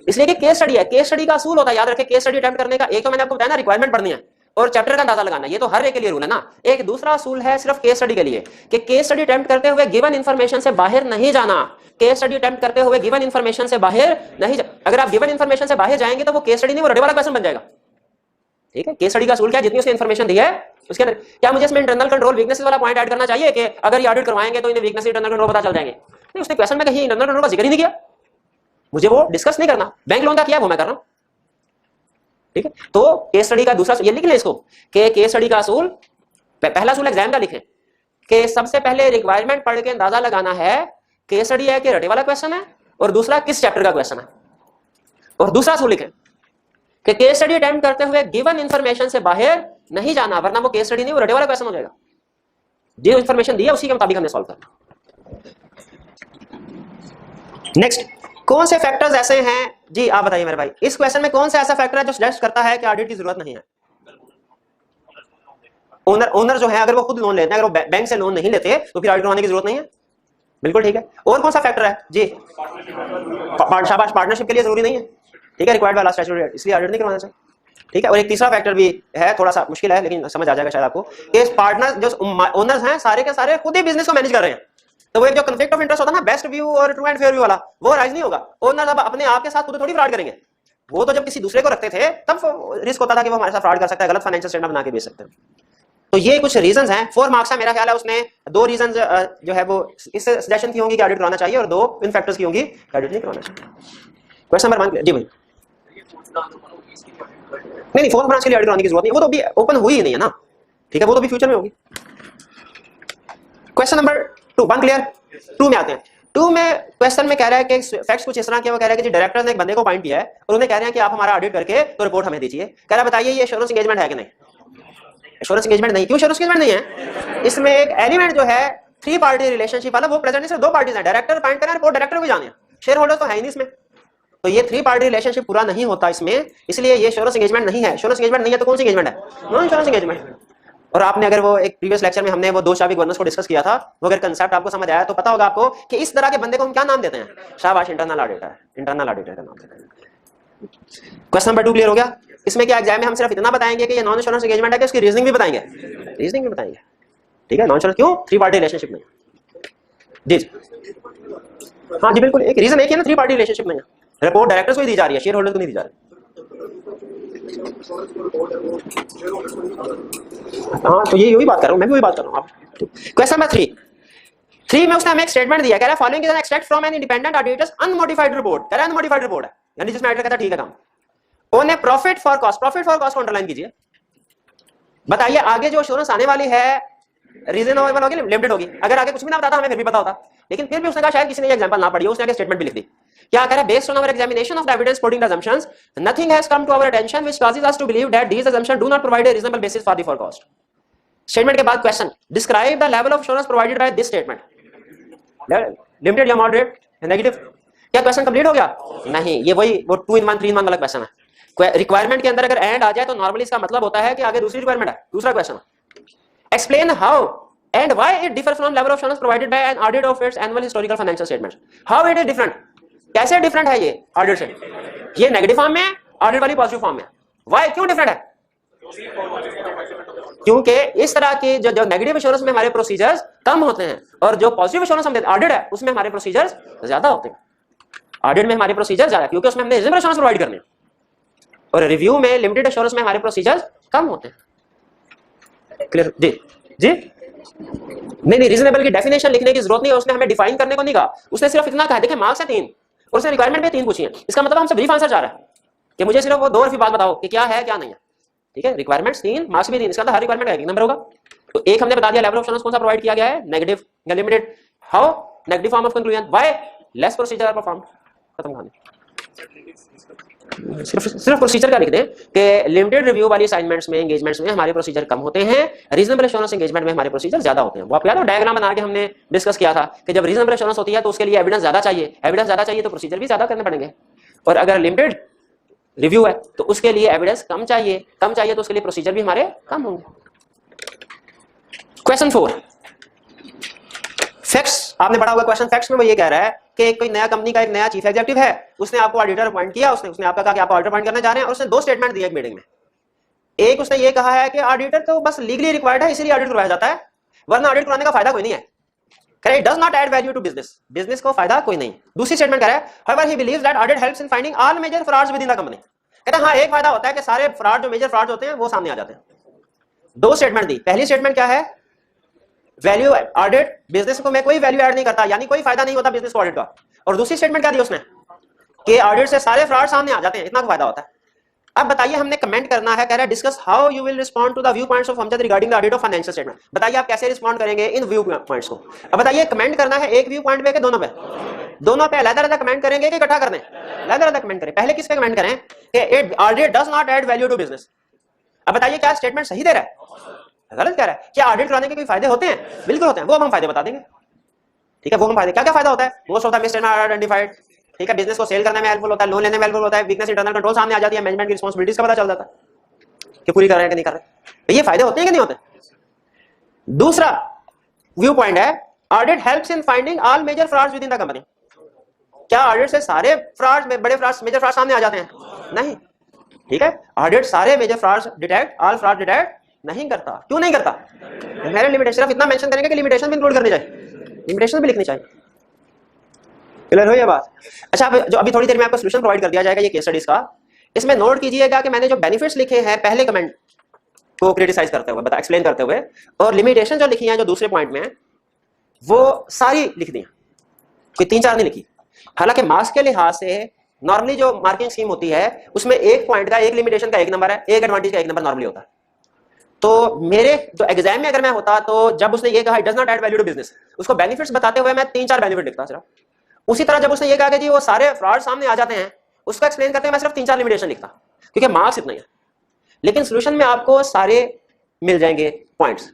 इसलिए कि केस स्टडी है, केस स्टडी का असूल होता है, याद रखें केस स्टडी अटेम्प्ट करने का एक तो मैंने आपको बताया ना रिक्वायरमेंट पढ़नी है और चैप्टर का अंदाजा लगाना, ये तो हर एक के लिए रूल है ना। एक दूसरा असूल है सिर्फ केस स्टडी के लिए कि केस स्टडी अटेम्प्ट करते हुए गिवन इन्फॉर्मेशन से बाहर नहीं जाना। केस स्टडी अटेम्प्ट करते हुए गिवन इन्फॉर्मेशन से बाहर नहीं अगर आप गिवन इन्फॉर्मेशन से बाहर जाएंगे तो वो केस स्टडी नहीं, वो रटे वाला क्वेश्चन बन जाएगा। ठीक है, केस स्टडी का असूल क्या है, जितनी उसने इन्फॉर्मेशन दी है उसके अंदर। क्या मुझे इसमें इंटरनल कंट्रोल वीकनेसेस वाला पॉइंट ऐड करना चाहिए कि अगर ये ऑडिट करवाएंगे तो इन्हें वीकनेस इंटरनल कंट्रोल पता चल जाएंगे? नहीं, उसने क्वेश्चन में कहीं इंटरनल कंट्रोल का जिक्र ही नहीं किया, मुझे वो डिस्कस नहीं करना। बैंक लोन का किया वो मैं कर रहा हूं। ठीक है, तो केस स्टडी का दूसरा ये लिख लें इसको कि केस स्टडी का असूल, पहला असूल एग्जाम का लिखें कि सबसे पहले रिक्वायरमेंट पढ़ के अंदाजा लगाना है केस स्टडी है कि रटे वाला क्वेश्चन है, और दूसरा किस चैप्टर का क्वेश्चन है। और दूसरा असूल लिखें कि केस स्टडी अटेम्प्ट करते हुए गिवन इंफॉर्मेशन से बाहर नहीं जाना, वरना वो केस स्टडी नहीं, वो रटे वाला क्वेश्चन हो जाएगा। जो इंफॉर्मेशन दी है उसी के मुताबिक हमने सॉल्व करना। नेक्स्ट, कौन से फैक्टर्स ऐसे हैं जी, आप बताइए मेरे भाई, इस क्वेश्चन में कौन सा ऐसा फैक्टर है जो सजेस्ट करता है कि ऑडिट की जरूरत नहीं है? ओनर जो है अगर वो खुद लोन लेते हैं, अगर वो बैंक से लोन नहीं लेते तो फिर ऑडिट करवाने की जरूरत नहीं है। बिल्कुल ठीक है। और कौन सा फैक्टर है जी? शाबाश, पार्टनरशिप के लिए जरूरी नहीं है। ठीक है, रिक्वायर्ड वाला स्टैट्यूटरी, इसलिए ऑडिट नहीं करवाना चाहिए। ठीक है, और एक तीसरा फैक्टर भी है, थोड़ा सा मुश्किल है लेकिन समझ आ जाएगा शायद आपको, कि पार्टनर जो ओनर्स हैं सारे के सारे खुद ही बिजनेस को मैनेज कर रहे हैं, तो वो एक जो कॉन्फ्लिक्ट ऑफ इंटरेस्ट होता है ना, बेस्ट व्यू और ट्रू एंड फेयर व्यू वाला, वो राइज नहीं होगा। ओनर अब अपने आप के साथ खुद थोड़ी फ्रॉड करेंगे, वो तो जब किसी दूसरे को रखते थे तब रिस्क होता था कि वो हमारे साथ फ्रॉड कर सकता है, गलत फाइनेंशियल स्टेटमेंट बना के बेच सकते हैं। तो ये कुछ रीजंस हैं। 4 मार्क्स है मेरा ख्याल है, उसने 2 रीजंस जो है वो इस सजेशन की होंगी कि ऑडिट कराना चाहिए, और 2 इन फैक्टर्स की होंगी कि ऑडिट नहीं कराना चाहिए। क्वेश्चन नंबर 1 जी भाई। नहीं, फोर्थ ब्रांच के लिए ऑडिट कराने की जरूरत नहीं, वो तो अभी ओपन हुई ही नहीं है ना। ठीक है, वो तो भी फ्यूचर में होगी। Question number 2 1 clear. 2 में आते हैं। 2 में क्वेश्चन में कह रहा है कि फैक्ट्स कुछ इस तरह के, वो कह रहा है कि डायरेक्टर ने एक बंदे को अपॉइंट किया है और उन्हें कह रहे हैं कि आप हमारा ऑडिट करके तो रिपोर्ट हमें दीजिए। कह रहा बताइए ये एश्योरेंस एंगेजमेंट है कि नहीं? एश्योरेंस एंगेजमेंट नहीं। क्यों एश्योरेंस एंगेजमेंट नहीं है? इसमें एक एलिमेंट जो है 3 पार्टी रिलेशनशिप वाला, वो प्रेजेंट सिर्फ 2 पार्टीज हैं, डायरेक्टर अपॉइंट कर रहे हैं, रिपोर्ट डायरेक्टर को जाने, शेयर होल्डर तो है ही नहीं इसमें, तो ये 3 पार्टी रिलेशनशिप पूरा नहीं होता इसमें, इसलिए ये एश्योरेंस एंगेजमेंट नहीं है। एश्योरेंस एंगेजमेंट नहीं है तो कौन सी एंगेजमेंट है? Non assurance engagement. और आपने अगर वो एक प्रीवियस लेक्चर में हमने वो 2 शाबी गवर्नेंस को डिस्कस किया था, वो अगर कंसेप्ट आपको समझ आया तो पता होगा आपको कि इस तरह के बंदे को हम क्या नाम देते हैं? शाबाश, इंटरनल ऑडिटर। इंटरनल ऑडिटर का नाम देते हैं। क्वेश्चन नंबर 2 क्लियर हो गया। इसमें क्या एग्जाम में हम सिर्फ इतना बताएंगे कि ये नॉन एश्योरेंस एंगेजमेंट है, कि उसकी रीजनिंग भी बताएंगे, रीजनिंग भी बताएंगे। ठीक है, नॉन एश्योरेंस क्यों? 3 पार्टी रिलेशनशिप में जी। हाँ जी बिल्कुल, एक रीजन एक है ना, 3 पार्टी रिलेशनशिप में रिपोर्ट डायरेक्टर्स को ही दी जा रही है, शेयर होल्डर को नहीं दी जा रही। हाँ, तो ये वही बात कर रहा हूँ, मैं भी वही बात कर रहा हूँ। क्वेश्चन नंबर 3 में उसने हमें एक स्टेटमेंट दिया, कह रहा है following is an extract from an independent auditors unmodified report. कह रहा है अनमोडिफाइड रिपोर्ट है, यानी जिसमें ऑडिटर कहता है ठीक है काम। ओने प्रॉफिट फॉर कॉस्ट को अंडरलाइन कीजिए। बताइए आगे जो एश्योरेंस आने वाली है रीजनेबल होगी, लिमिटेड होगी। अगर आगे कुछ भी ना बताता हमें फिर भी पता होता, लेकिन फिर भी उसने कहा शायद किसी ने ये एग्जांपल ना पढ़ी हो, उसने आगे स्टेटमेंट भी लिख दी। क्या कह रहा है? Based on our examination of the evidence supporting the assumptions, nothing has come to our attention which causes us to believe that these assumptions do not provide a reasonable basis for the forecast. Statement के बाद question, describe the level of assurance provided by this statement. Limited या moderate या negative? क्या question complete हो गया? नहीं, ये वही वो 2 in 1 3 in 1 वाला क्वेश्चन है। रिक्वायरमेंट के अंदर अगर एंड आ जाए तो नॉर्मली इसका मतलब होता है कि आगे दूसरी रिक्वायरमेंट है। दूसरा question, explain how and why it differ from level of assurance provided by an audit of its annual historical financial statements. How it is different? कैसे डिफरेंट है ये ऑडिट से? ये नेगेटिव फॉर्म में है, ऑडिट वाली पॉजिटिव फॉर्म में। Why? क्यों डिफरेंट है? क्योंकि इस तरह के जो नेगेटिव एश्योरेंस में हमारे प्रोसीजर्स कम होते हैं और जो पॉजिटिव एश्योरेंस हम देते हैं ऑडिट है उसमें हमारे प्रोसीजर्स ज्यादा होते हैं। ऑडिट में हमारे प्रोसीजर ज्यादा क्योंकि उसमें हमने रीजनेबल एश्योरेंस प्रोवाइड करने हैं, और रिव्यू में लिमिटेड एश्योरेंस में हमारे प्रोसीजर्स कम होते हैं। क्लियर जी? जी नहीं, रीजनेबल की डेफिनेशन लिखने की जरूरत नहीं है, उसने हमें डिफाइन करने को नहीं कहा, उसने सिर्फ इतना कहा देखिए मार्क्स है 3 और उसने रिक्वायरमेंट भी 3 पूछी है, इसका मतलब हमसे ब्रीफ आंसर चाह रहा है कि मुझे सिर्फ वो 2 रफी बात बताओ कि क्या है क्या नहीं है। ठीक है, रिक्वायरमेंट्स 3 मार्क्स भी 3, इसका मतलब हर रिक्वायरमेंट का 1 नंबर होगा। तो एक हमने बता दिया लेवल ऑफ एश्योरेंस कौन सा प्रोवाइड किया गया है, नेगेटिव या limited. How? Negative form of conclusion. Why? Less procedure are performed. खत्म कहानी। सिर्फ प्रोसीजर का लिख दें कि लिमिटेड रिव्यू वाली असाइनमेंट्स में, एंगेजमेंट्स में हमारे प्रोसीजर कम होते हैं, रीजनेबल एश्योरेंस एंगेजमेंट में हमारे प्रोसीजर ज्यादा होते हैं। वो आप याद हो डायग्राम बना के हमने डिस्कस किया था कि जब रीजनेबल एश्योरेंस होती है तो उसके लिए एविडेंस ज्यादा चाहिए, एविडेंस ज्यादा चाहिए तो प्रोसीजर भी ज्यादा करने पड़ेंगे, और अगर लिमिटेड रिव्यू है तो उसके लिए एविडेंस कम चाहिए तो उसके लिए प्रोसीजर भी हमारे कम होंगे। क्वेश्चन 4 फैक्ट्स, आपने पढ़ा होगा क्वेश्चन फैक्ट्स में वो ये कह रहा है कि कोई नया कंपनी का एक नया चीफ एग्जीक्यूटिव है, उसने आपको ऑडिटर अपॉइंट किया, उसने आपका कहा कि आप ऑडिटर अपॉइंट करने जा रहे हैं, और उसने 2 स्टेटमेंट दिए एक मीटिंग में। एक उसने ये कहा है कि ऑडिटर तो बस लीगली रिक्वायर्ड है इसीलिए ऑडिट करवाया जाता है, वरना ऑडिट कराने का फायदा कोई नहीं है, कह रहे it does not add value to business, business को फायदा कोई नहीं। दूसरी स्टेटमेंट कह रहा है however he believes that audit helps in finding all major frauds within the company, कहता है हाँ एक फायदा होता है कि सारे फ्रॉड जो मेजर फ्रॉड होते हैं वो सामने आ जाते हैं। 2 स्टेटमेंट दी, पहली स्टेटमेंट क्या है, वैल्यू ऑडिट बिजनेस को मैं कोई वैल्यू ऐड नहीं करता, यानी कोई फायदा नहीं होता बिजनेस को ऑडिट का, और दूसरी स्टेटमेंट क्या दी उसने कि ऑडिट से सारे फ्रॉड सामने आ जाते हैं, इतना फायदा होता है। अब बताइए हमने कमेंट करना है, कह रहा है discuss how you will respond to the view points of Amjad regarding the audit of financial statement, बताइए आप कैसे रिस्पॉन्ड करेंगे इन व्यू पॉइंट्स को। अब बताइए कमेंट करना है एक व्यू पॉइंट पे कि दोनों पे, दोनों पे अलग-अलग कमेंट करेंगे कि इकट्ठा कर दें, अलग-अलग कमेंट करें। पहले किस पे कमेंट करें कि it audit does not add value to business. अब बताइए क्या स्टेटमेंट सही दे रहा है, गलत कह रहा है? क्या ऑडिट कराने के कोई फायदे होते हैं? बिल्कुल होते हैं, वो हम फायदे बता देंगे, ठीक है। वो हम फायदे क्या क्या फायदा होता है, most of the misstatement are identified, ठीक है, बिजनेस को सेल करने में हेल्पफुल होता है, लोन लेने में हेल्पफुल होता है, वीकनेस इंटरनल कंट्रोल सामने आ जाती है, मैनेजमेंट की रिस्पांसिबिलिटीज का पता चल जाता है कि पूरी कर रहे हैं कि नहीं कर रहे, ये फायदे होते हैं कि नहीं होते। दूसरा व्यू पॉइंट है audit helps in finding all major frauds within the company, क्या ऑडिट से सारे फ्रॉड्स में बड़े फ्रॉड्स मेजर फ्रॉड्स सामने आ जाते हैं? नहीं, ठीक है, ऑडिट सारे major frauds detect, all fraud detect नहीं करता। क्यों नहीं करता? मेरे लिमिटेशन सिर्फ इतना मेंशन करेंगे कि लिमिटेशन भी इंक्लूड करनी चाहिए, लिमिटेशन भी लिखनी चाहिए। क्लियर हो ये बात? अच्छा, जो अभी थोड़ी देर में आपको सॉल्यूशन प्रोवाइड कर दिया जाएगा ये केस स्टडीज का, इसमें नोट कीजिएगा कि मैंने जो बेनिफिट्स लिखे हैं पहले कमेंट को क्रिटिसाइज करते हुए, एक्सप्लेन करते हुए, और लिमिटेशन जो लिखी है जो दूसरे पॉइंट में वो सारी लिख दी, कोई 3-4 नहीं लिखी। हालांकि मार्क्स के लिहाज से नॉर्मली जो मार्किंग स्कीम होती है उसमें एक पॉइंट का, एक लिमिटेशन का 1 नंबर है, एक एडवांटेज का 1 नंबर नॉर्मली होता है। तो मेरे जो एग्जाम में अगर मैं होता तो जब उसने ये कहा it does not add value to business, उसको बेनिफिट्स बताते हुए मैं 3-4 बेनिफिट लिखता सिर्फ। उसी तरह जब उसने ये कहा कि जी वो सारे फ्रॉड सामने आ जाते हैं, उसको एक्सप्लेन करते हुए मैं सिर्फ 3-4 लिमिटेशन लिखता, क्योंकि मार्क्स इतना ही है। लेकिन सोल्यूशन में आपको सारे मिल जाएंगे पॉइंट्स।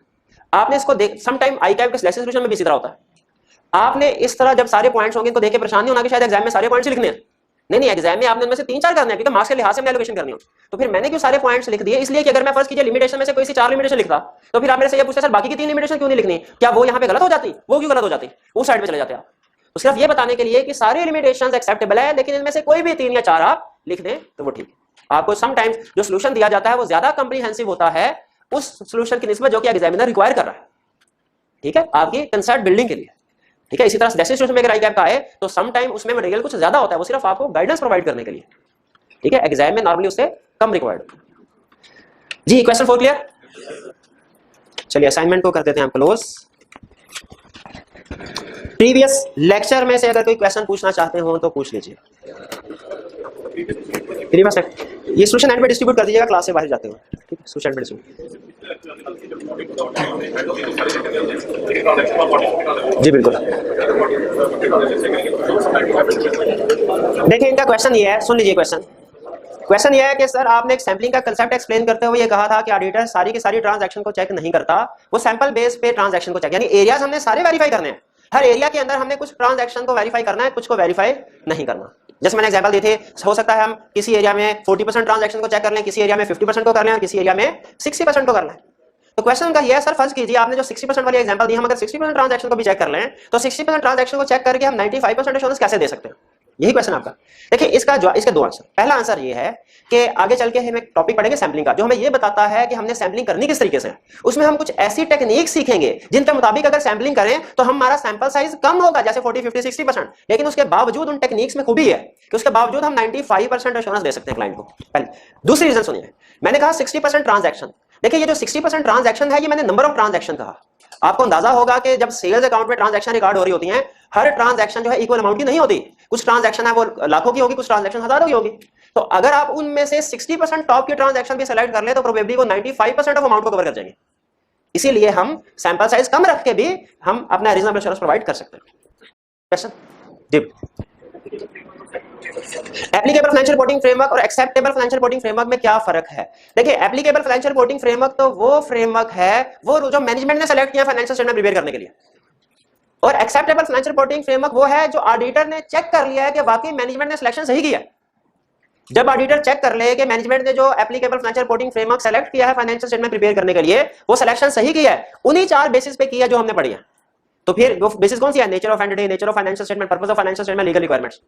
आपने इसको देख, सम टाइम ICAP के सिलेक्शन सोल्यूशन में भी इसी तरह होता है, आपने इस तरह जब सारे पॉइंट्स होंगे तो देख के परेशान नहीं होना कि शायद एग्जाम में सारे पॉइंट्स लिखने हैं। नहीं, एग्जाम में आपने उनमें से 3-4 करने हैं, क्योंकि मार्क्स के लिहाज से हमने एलोकेशन करनी हो। तो फिर मैंने क्यों सारे पॉइंट्स लिख दिए? इसलिए कि अगर मैं फर्स्ट कीजिए लिमिटेशन में से कोई सी 4 लिमिटेशन लिखता तो फिर आप मेरे से ये पूछते सर बाकी की 3 लिमिटेशन क्यों नहीं लिखनी, क्या वो यहाँ पे गलत हो जाती? वो क्यों गलत हो जाती? उस साइड पे चले जाते आप। तो सिर्फ ये बताने के लिए कि सारे लिमिटेशंस एक्सेप्टेबल है, लेकिन इनमें से कोई भी 3 या 4 आप लिख दें तो वो ठीक है। आपको समटाइम्स जो सॉल्यूशन दिया जाता है वो ज्यादा कॉम्प्रिहेंसिव होता है उस सॉल्यूशन की निस्बत जो कि एग्जामिनर रिक्वायर कर रहा है, ठीक है, आपकी कंसेप्ट बिल्डिंग के लिए, ठीक है। इसी तरह जैसे सॉल्यूशन में अगर ICAP का है तो सम टाइम उसमें मटेरियल कुछ ज्यादा होता है, वो सिर्फ आपको गाइडेंस प्रोवाइड करने के लिए, ठीक है। एग्जाम में नॉर्मली उससे कम रिक्वायर्ड। जी, क्वेश्चन 4 क्लियर? चलिए असाइनमेंट को कर देते हैं हम क्लोज। प्रीवियस लेक्चर में से अगर कोई क्वेश्चन पूछना चाहते हो तो पूछ लीजिए। ये सॉल्यूशन एंड में डिस्ट्रीब्यूट कर दीजिएगा क्लास से बाहर जाते हो, ठीक है। सॉल्यूशन में डिस्ट्रीब्यूट, जी बिल्कुल। देखिए इनका क्वेश्चन ये है, सुन लीजिए क्वेश्चन ये है कि सर आपने एक सैम्पलिंग का कंसेप्ट एक्सप्लेन करते हुए ये कहा था कि ऑडिटर सारी की सारी ट्रांजैक्शन को चेक नहीं करता, वो सैंपल बेस पे ट्रांजैक्शन को चेक, यानी एरियाज हमने सारे वेरीफाई करने हैं, हर एरिया के अंदर हमने कुछ ट्रांजैक्शन को वेरीफाई करना है, कुछ को वेरीफाई नहीं करना। जैसे मैंने एग्जांपल दिए थे, हो सकता है हम किसी एरिया में 40% ट्रांजैक्शन को चेक कर लें, किसी एरिया में 50% को कर लें, और किसी एरिया में 60% को कर लें। तो क्वेश्चन का ये है सर, फर्ज कीजिए आपने जो 60% वाली एग्जांपल दी, हम अगर 60% ट्रांजैक्शन को भी चेक कर लें तो 60% ट्रांजैक्शन को चेक करके हम 95% एश्योरेंस कैसे दे सकते हैं? यही क्वेश्चन आपका। देखिए इसके 2 आंसर। पहला आंसर ये है कि आगे चल के हम एक टॉपिक पढ़ेंगे सैम्पलिंग का, जो हमें ये बताता है कि हमने सैम्पलिंग करनी किस तरीके से। उसमें हम कुछ ऐसी टेक्निक सीखेंगे जिनके मुताबिक अगर सैम्पलिंग करें तो हमारा सैंपल साइज कम होगा, जैसे 40, 50, 60%, लेकिन उसके बावजूद उन टेक्निक्स में खूबी है कि उसके बावजूद हम 95% एश्योरेंस दे सकते हैं क्लाइंट को। पहले दूसरी रीजन सुनिए, मैंने कहा 60% ट्रांजैक्शन। देखिए ये जो 60% ट्रांजैक्शन है, ये मैंने नंबर ऑफ ट्रांजैक्शन कहा। आपको अंदाजा होगा कि जब सेल्स अकाउंट में ट्रांजैक्शन रिकॉर्ड हो रही होती हैं, हर ट्रांजैक्शन जो है इक्वल अमाउंट की नहीं होती, कुछ ट्रांजैक्शन है वो लाखों की होगी, कुछ ट्रांजैक्शन हजारों की होगी। तो अगर आप उनमें से 60% टॉप की ट्रांजैक्शन भी सेलेक्ट कर ले तो प्रोबेबली वो 95% ऑफ अमाउंट को कवर कर जाएंगे। इसीलिए हम सैंपल साइज कम रख के भी हम अपना रीजनेबल एश्योरेंस प्रोवाइड कर सकते हैं। क्वेश्चन जी एप्लीकेबल फाइनेंशियल रिपोर्टिंग फ्रेमवर्क और एक्सेप्टेबल फाइनेंशियल रिपोर्टिंग फ्रेमवर्क में क्या फर्क है? देखिए, एप्लीकेबल फाइनेंशियल रिपोर्टिंग फ्रेमवर्क तो वो फ्रेमवर्क है वो जो मैनेजमेंट ने सेलेक्ट किया फाइनेंशियल स्टेटमेंट प्रिपेयर करने के लिए, और एक्सेप्टेबल फाइनेंशियल रिपोर्टिंग फ्रेमवर्क वो है जो ऑडिटर ने चेक कर लिया है कि वाकई मैनेजमेंट ने सिलेक्शन सही किया है। जब ऑडिटर चेक कर ले कि मैनेजमेंट ने जो applicable financial reporting framework select किया है फाइनेंशियल स्टेटमेंट प्रिपेयर करने के लिए, वो सिलेक्शन सही किया है, उन्हीं 4 बेसिस पे किया जो हमने पढ़ी है। तो फिर वो बेसिस कौन सी है? Nature of entity, nature of financial statement, purpose of financial statement, legal requirements.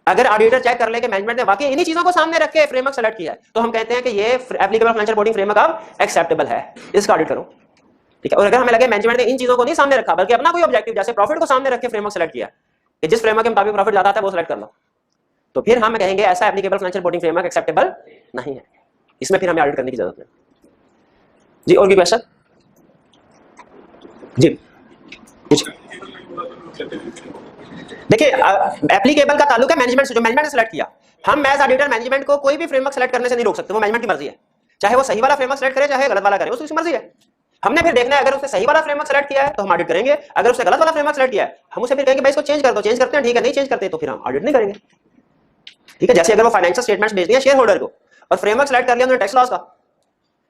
अगर ऑडिटर चेक कर ले कि मैनेजमेंट ने वाकई इन्हीं चीजों को सामने रख के फ्रेमवर्क सेलेक्ट किया है, तो हम कहते हैं कि ये एप्लीकेबल फाइनेंशियल रिपोर्टिंग फ्रेमवर्क अब एक्सेप्टेबल है, इसका ऑडिट करो। ठीक है। और अगर हमें लगे मैनेजमेंट ने इन चीजों को नहीं सामने रखा बल्कि अपना कोई ऑब्जेक्टिव जैसे प्रॉफिट को सामने रख के फ्रेमवर्क सेलेक्ट किया कि जिस फ्रेमवर्क के मुताबिक प्रॉफिट ज्यादा आता है वो सेलेक्ट कर लो, तो फिर हम कहेंगे ऐसा applicable financial reporting framework acceptable नहीं है, इसमें फिर हमें ऑडिट करने की जरूरत है। जी और भी क्वेश्चन? जी देखिए, एप्लीकेबल का ताल्लुक है मैनेजमेंट से, जो मैनेजमेंट ने सेलेक्ट किया। हम एज ऑडिटर मैनेजमेंट को कोई भी फ्रेमवर्क सेलेक्ट करने से नहीं रोक सकते, वो मैनेजमेंट की मर्जी है, चाहे वो सही वाला फ्रेमवर्क सेलेक्ट करे चाहे गलत वाला करे, उसकी मर्जी है। हमने फिर देखना है अगर उसने सही वाला फ्रेमवर्क सेलेक्ट किया है तो हम ऑडिट करेंगे, अगर उसने गलत वाला फ्रेमवर्क सेलेक्ट किया है हम उसे फिर कहेंगे भाई इसको चेंज कर दो, चेंज करते हैं ठीक है, नहीं चेंज करते तो फिर हम ऑडिट नहीं करेंगे। ठीक है। जैसे अगर वो फाइनेंशियल स्टेटमेंट्स भेज दिया शेयर होल्डर को और फ्रेमवर्क सेलेक्ट कर लिया उन्होंने टैक्स लॉस का,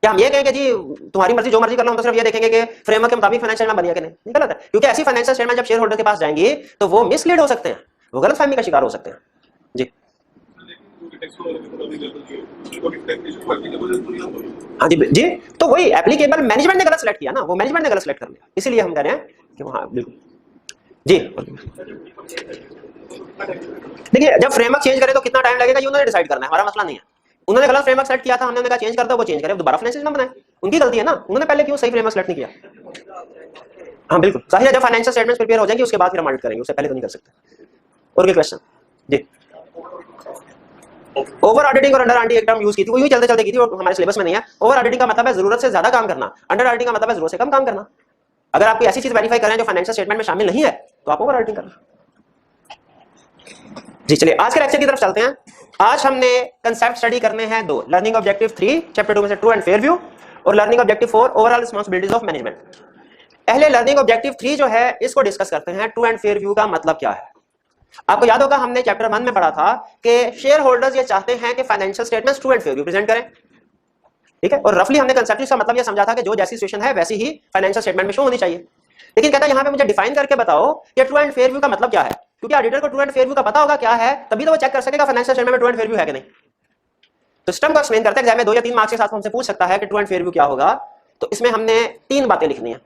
क्या हम ये कहेंगे जी तुम्हारी मर्जी जो मर्जी कर लो, हम तो सिर्फ ये देखेंगे कि फ्रेमवर्क के मुताबिक फाइनेंशियल बनी है कि नहीं? गलत है, क्योंकि ऐसी फाइनेंशियल स्टेटमेंट जब शेयर होल्डर के पास जाएंगी तो वो मिसलीड हो सकते हैं, वो गलतफहमी का शिकार हो सकते हैं। जी हाँ जी, तो वही एप्लीकेबल मैनेजमेंट ने गलत सेलेक्ट किया ना, वो मैनेजमेंट ने गलत सेलेक्ट कर लिया, इसीलिए हम कह रहे हैं कि हाँ बिल्कुल। जी देखिए, जब फ्रेमवर्क चेंज करे तो कितना टाइम लगेगा ये उन्होंने डिसाइड करना है, हमारा मसला नहीं है। उन्होंने गलत फ्रेमवर्क सेलेक्ट किया था, हमने कहा चेंज कर दो, वो चेंज करे, दोबारा फाइनेंशियल स्टेटमेंट बनाए, उनकी गलती है ना, उन्होंने पहले क्यों सही फ्रेमवर्क सेलेक्ट नहीं किया। हाँ बिल्कुल सही है, जब फाइनेंशियल स्टेटमेंट्स प्रिपेयर हो जाएंगे उसके बाद फिर हम ऑडिट करेंगे, उससे पहले तो नहीं कर सकते। और क्या क्वेश्चन? जी ओवर ऑडिटिंग और अंडर ऑडिटिंग एक टर्म यूज की थी, वो यूं चलते चलते की थी और हमारे सिलेबस में नहीं है। ओवर ऑडिटिंग का मतलब है जरूरत से ज्यादा काम करना, अंडर ऑडिटिंग का मतलब है जरूरत से कम काम करना। अगर आप कोई ऐसी चीज वेरीफाई कर रहे हैं जो फाइनेंशियल स्टेटमेंट में शामिल नहीं है तो आप ओवर ऑडिटिंग करना। जी चलिए आज के लेक्चर की तरफ चलते हैं। आज हमने कंसेप्ट स्टडी करने हैं 2, लर्निंग ऑब्जेक्टिव 3 चैप्टर 2 में से ट्रू एंड फेयर व्यू, और learning objective 4 overall responsibilities of management. पहले लर्निंग ऑब्जेक्टिव 3 जो है इसको डिस्कस करते हैं, ट्रू एंड फेयर व्यू का मतलब क्या है। आपको याद होगा हमने चैप्टर 1 में पढ़ा था कि शेयर होल्डर्स ये चाहते हैं कि financial statements true and fair view present करें। ठीक है। और रफली हमने कंसेप्ट का मतलब ये समझा था कि जो जैसी सिचुएशन है वैसी ही फाइनेंशियल स्टेटमेंट में शो होनी चाहिए। लेकिन कहता है यहाँ पे मुझे डिफाइन करके बताओ कि ट्रू एंड फेयर व्यू का मतलब क्या है, क्योंकि ऑडिटर को ट्रू एंड फेयर व्यू का पता होगा क्या है, तभी तो वो चेक कर सकेगा फाइनेंशियल स्टेटमेंट में ट्रू एंड फेयर व्यू है कि नहीं। तो सिस्टम को एक्सप्लेन करते हैं, एग्जाम में 2 या 3 मार्क्स के साथ हमसे पूछ सकता है कि ट्रू एंड फेयर व्यू क्या होगा। तो इसमें हमने 3 बातें लिखनी है।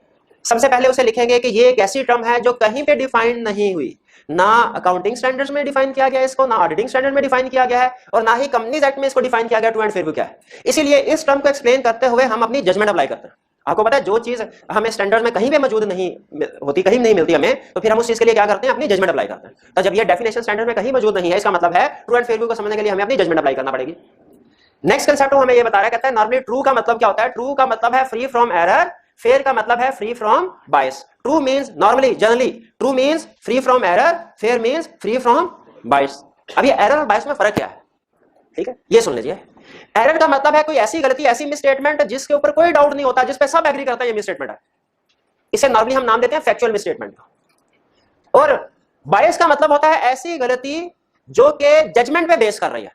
सबसे पहले उसे लिखेंगे कि ये एक ऐसी टर्म है जो कहीं पे डिफाइन नहीं हुई, ना अकाउंटिंग स्टैंडर्ड्स में डिफाइन किया गया इसको, ना ऑडिटिंग स्टैंडर्ड में डिफाइन किया गया है, और ना ही कंपनीज एक्ट में इसको डिफाइन किया गया ट्रू एंड फेयर व्यू क्या है। इसीलिए इस टर्म को एक्सप्लेन करते हुए हम अपनी जजमेंट अप्लाई करते हैं। आपको पता है जो चीज हमें स्टैंडर्ड में कहीं भी मौजूद नहीं होती, कहीं नहीं मिलती हमें, तो फिर हम उस चीज के लिए क्या करते हैं, अपनी जजमेंट अप्लाई करते हैं। तो जब ये डेफिनेशन स्टैंडर्ड में कहीं मौजूद नहीं है, इसका मतलब है ट्रू एंड फेयर व्यू को समझने के लिए हमें अपनी जजमेंट अप्लाई करना पड़ेगी। नेक्स्ट कंसेप्ट हमें ये बता रहा है, कहता है नॉर्मली ट्रू का मतलब क्या होता है। ट्रू का मतलब है फ्री फ्रॉम एरर, फेयर का मतलब है free from bias. True means normally generally, true means free from error, fair means free from bias. अब ये एरर और बायस में फर्क क्या है, ठीक है, ये सुन लीजिए। एरर का मतलब है कोई ऐसी गलती, ऐसी मिसस्टेटमेंट जिसके ऊपर कोई डाउट नहीं होता, जिस पे सब एग्री करता है ये मिसस्टेटमेंट है, इसे नॉर्मली हम नाम देते हैं फैक्चुअल मिसस्टेटमेंट। और बायस का मतलब होता है ऐसी गलती जो कि जजमेंट पे बेस कर रही है,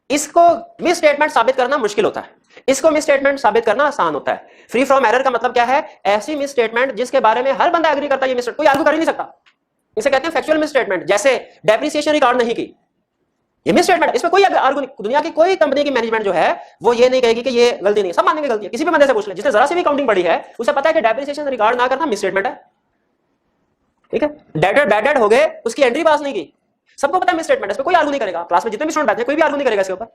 इसको मिसस्टेटमेंट साबित करना मुश्किल होता है, इसको मिसस्टेटमेंट साबित करना आसान होता है। फ्री फ्रॉम एरर का मतलब क्या है, ऐसी मिसस्टेटमेंट जिसके बारे में हर बंदा एग्री करता है ये मिसस्टेटमेंट, कोई आर्ग्यू कर ही नहीं सकता, इसे कहते हैं फैक्चुअल मिसस्टेटमेंट। जैसे डेप्रिसिएशन रिकॉर्ड नहीं की, ये मिसस्टेटमेंट, इसमें कोई आर्ग्यू नहीं। दुनिया की कोई कंपनी की मैनेजमेंट जो है वो ये नहीं कहेगी कि ये गलती नहीं, सब मानेंगे गलती है। किसी भी बंदे से पूछ ले जिसने जरा सी भी अकाउंटिंग पढ़ी है, उसे पता है कि डेप्रिसिएशन रिकॉर्ड ना करना मिसस्टेटमेंट है, ठीक है। डेटेड बैड डेट हो गए, उसकी एंट्री पास नहीं की, सबको पता है मिसस्टेटमेंट है, इसमें कोई आर्ग्यू नहीं करेगा। क्लास में जितने भी स्टूडेंट बैठे कोई भी आर्ग्यू नहीं करेगा इसके ऊपर।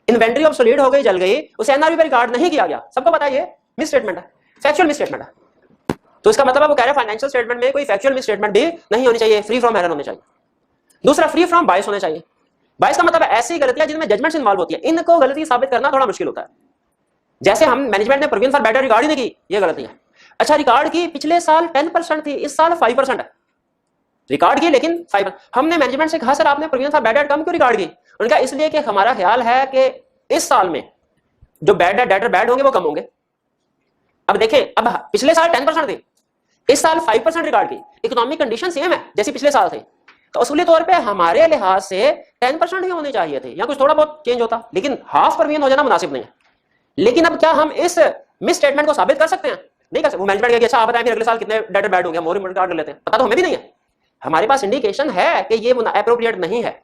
इन्वेंटरी ऑब्सोलीट हो गई, जल गई, उसे एनआरबी पे रिकॉर्ड नहीं किया गया, सबको पता है ये मिसस्टेटमेंट है, फैक्चुअल मिसस्टेटमेंट है। तो इसका मतलब है वो कह रहे हैं फाइनेंशियल स्टेटमेंट में कोई फैक्चुअल मिसस्टेटमेंट भी नहीं होनी चाहिए, फ्री फ्रॉम एरर होने चाहिए। दूसरा, फ्री फ्रॉम बायस होने चाहिए। बायस का मतलब है ऐसी गलतियां जिनमें जजमेंट इन्वॉल्व होती है, इनको गलती साबित करना थोड़ा मुश्किल होता है। जैसे हम मैनेजमेंट ने provision for bad debt record ही नहीं की, ये गलती है। अच्छा, रिकॉर्ड की पिछले साल 10% थी, इस साल 5% है, रिकॉर्ड की लेकिन 5%। हमने मैनेजमेंट से कहा सर आपने प्रोविजन फॉर बैड डेट कम क्यों रिकॉर्ड की? उनका इसलिए कि हमारा ख्याल है कि इस साल में जो बैड डेट डेटर बैड होंगे वो कम होंगे। अब देखें, अब पिछले साल 10% थी, इस साल 5% रिकॉर्ड की, इकोनॉमिक कंडीशन सेम है जैसी पिछले साल थे, तो असूली तौर पे हमारे लिहाज से 10% ही होने चाहिए थे, या कुछ थोड़ा बहुत चेंज होता, लेकिन हाफ परवीन हो जाना मुनासिब नहीं है। लेकिन अब क्या हम इस मिस स्टेटमेंट को साबित कर सकते हैं? नहीं कर सकते। वो मैनेजमेंट अच्छा आप बताएं फिर अगले साल कितने डेटर बैड होंगे, मोर कर लेते हैं, पता तो हमें भी नहीं है। हमारे पास इंडिकेशन है कि ये एप्रोप्रिएट नहीं है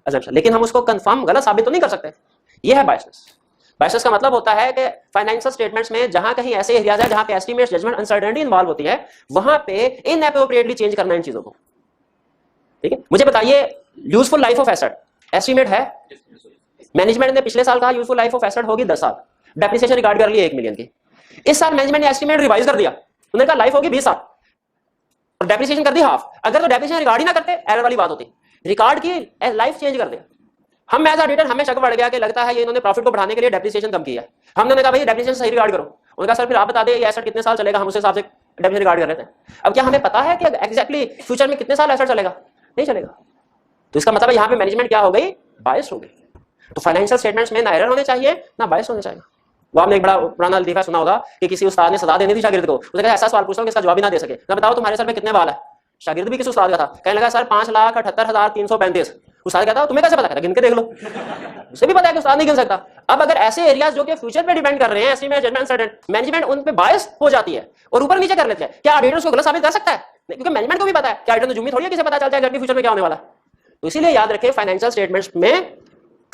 assumption, लेकिन हम उसको कंफर्म गलत साबित तो नहीं कर सकते। ये है बायसनेस। बायसनेस का मतलब होता है कि फाइनेंशियल स्टेटमेंट्स में जहां कहीं ऐसे एरियाज है जहां पे एस्टीमेट, जजमेंट, अनसर्टेनिटी इन्वॉल्व होती है, वहां पे इनएप्रोप्रिएटली चेंज करना इन चीजों को। ठीक है, मुझे बताइए useful life of asset estimate है, मैनेजमेंट ने पिछले साल कहा यूजफुल लाइफ ऑफ एसेट होगी 10 साल, डेप्रिसिएशन रिकॉर्ड कर ली 1 मिलियन की। इस साल मैनेजमेंट ने एस्टीमेट रिवाइज कर दिया, उन्होंने कहा लाइफ होगी 20 साल और डेप्रिसिएशन कर दी हाफ। अगर तो डेप्रिसिएशन रिकॉर्ड ही ना करते, एरर वाली बात होती, रिकॉर्ड की लाइफ चेंज कर दिया। हम एज ऑडिटर हमें शक बढ़ गया कि लगता है ये इन्होंने प्रॉफिट को बढ़ाने के लिए डेप्रिसिएशन कम किया है। हमने कहा भाई डेप्रिसिएशन सही रिकॉर्ड करो। उनका सर फिर आप बता दें ये एसेट कितने साल चलेगा, हम उस हिसाब से डेप्रिसिएशन रिकॉर्ड कर रहे थे। अब क्या हमें पता है कि एग्जैक्टली फ्यूचर में कितने साल एसेट चलेगा? नहीं चलेगा। तो इसका मतलब यहाँ पे मैनेजमेंट क्या हो गई? बायस हो गई। तो फाइनेंशियल स्टेटमेंट्स में ना एरर होने चाहिए ना बायस होने चाहिए। वो आपने एक बड़ा पुराना लतीफा सुना होगा कि किसी उस्ताद ने सजा देनी थी शागिर्द को, उसने कहा ऐसा सवाल पूछता हूं कि इसका जवाब ही ना दे सके, मैं बताओ तुम्हारे सर पे कितने बाल है? शागिर्द भी किसी उस्ताद का था, कहने लगा सर 5,78,335। उस्ताद कहता तुम्हें कैसे पता? कहता गिन के देख लो। उसे भी पता है कि उस्ताद नहीं गिन सकता। अब अगर ऐसे एरियाज जो कि फ्यूचर पे डिपेंड कर रहे हैं, एस्टीमेट, जजमेंट, अनसर्टेन, मैनेजमेंट उन पे बायस हो जाती है और ऊपर नीचे कर लेते हैं, क्या ऑडिटर उसको गलत साबित कर सकता है? क्योंकि मैनेजमेंट को भी पता है कि ऑडिटर ने जुम्मी थोड़ी है किसे पता चल जाएगा फ्यूचर में क्या होने वाला। तो इसीलिए याद रखें फाइनेंशियल स्टेटमेंट्स में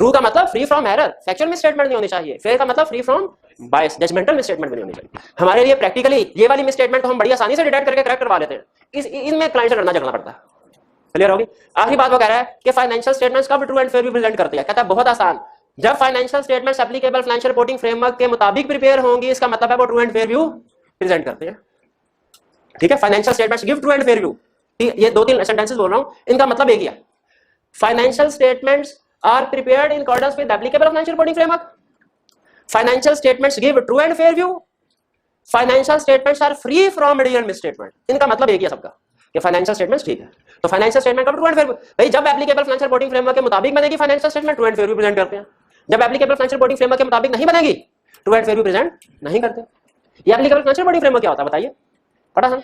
ट्रू का मतलब free from error, factual misstatement नहीं होनी चाहिए। फेयर का मतलब free from bias, judgemental misstatement नहीं होनी चाहिए। हमारे लिए प्रैक्टिकली ये वाली मिसस्टेटमेंट तो हम बड़ी आसानी से डिटेक्ट करके करेक्ट करवा लेते हैं, इनमें क्लाइंट से लड़ना झगड़ना पड़ता है। क्लियर होगी? आखिरी बात वो कह रहा है कि फाइनेंशियल स्टेटमेंट्स कब ट्रू एंड फेयर भी प्रेजेंट करते हैं। कहता है बहुत आसान, जब financial statements applicable financial reporting framework के मुताबिक प्रिपेयर होंगी, इसका मतलब है वो true and fair view present करते हैं। ठीक है, financial statements give true and fair view. ये 2-3 सेंटेंसेस बोल रहा हूं, इनका मतलब एक ही है, financial statements are prepared in accordance with applicable financial reporting framework. Financial statements give true and fair view. Financial statements are free from material misstatement. इनका मतलब एक ही है सबका कि फाइनेंशियल स्टेटमेंट्स ठीक है। तो फाइनेंशियल स्टेटमेंट का ट्रू एंड फेयर व्यू भाई जब एप्लीकेबल फाइनेंशियल रिपोर्टिंग फ्रेमवर्क के मुताबिक बनेगी financial statement true and fair view present करते हैं। जब एप्लीकेबल फाइनेंशियल रिपोर्टिंग फ्रेमवर्क के मुताबिक नहीं बनेगी true and fair view present नहीं करते। ये एप्लीकेबल फाइनेंशियल रिपोर्टिंग फ्रेमवर्क क्या होता है बताइए? पता है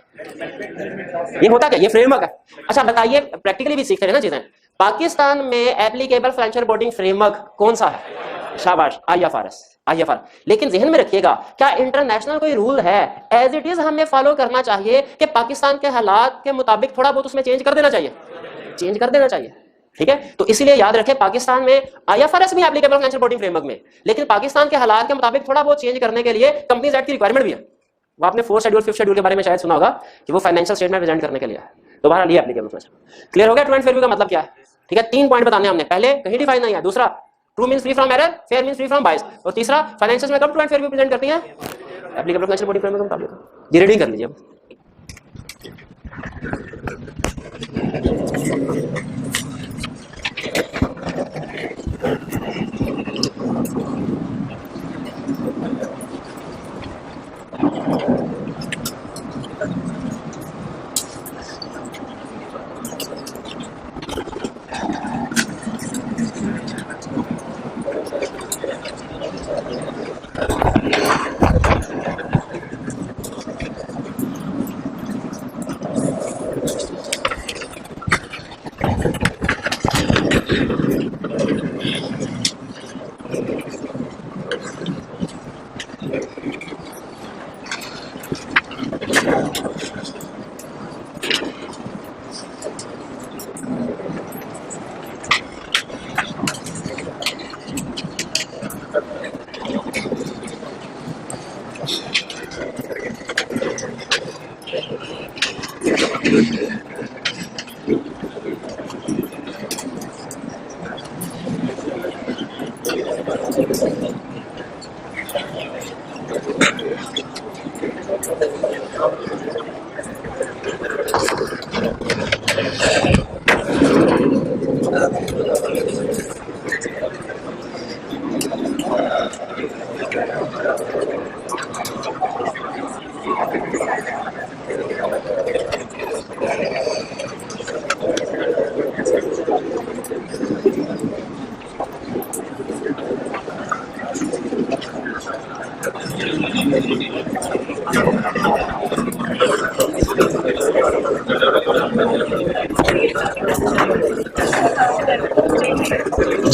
ये होता क्या? ये फ्रेमवर्क है। अच्छा बताइए, प्रैक्टिकली भी सीखते हैं ना चीजें। पाकिस्तान में एप्लीकेबल फाइनेंशियल रिपोर्टिंग फ्रेमवर्क कौन सा है? शाबाश, IFRS। लेकिन जहन में रखिएगा, क्या इंटरनेशनल कोई रूल है? एज इट इज हमें फॉलो करना चाहिए कि पाकिस्तान के हालात के मुताबिक थोड़ा बहुत उसमें चेंज कर देना चाहिए, चेंज कर देना चाहिए। ठीक है, तो इसलिए याद रखें पाकिस्तान में IFRS भी एप्लीकेबल फाइनेंशियल रिपोर्टिंग फ्रेमवर्क में, लेकिन पाकिस्तान के हालात के मुताबिक थोड़ा बहुत चेंज करने के लिए कंपनीज एक्ट की रिक्वायरमेंट भी है। वो आपने 4th शेड्यूल 5th शेड्यूल के बारे में शायद सुना होगा कि वो फाइनेंशियल स्टेटमेंट प्रेजेंट करने के लिए है। दोबारा लिए एप्लीकेबल फाइनेंशियल। क्लियर हो गया? ट्रू एंड फेयर व्यू का मतलब क्या है? ठीक है, 3 पॉइंट बताने हमने, पहले कहीं डिफाइन नहीं है, दूसरा true means free from error, fair means free from bias, और तीसरा फाइनेंशियल में कब true and fair view present करती है? एप्लीकेबल फाइनेंशियल रिपोर्टिंग फ्रेमवर्क के मुताबिक। ये रीडिंग कर लीजिए।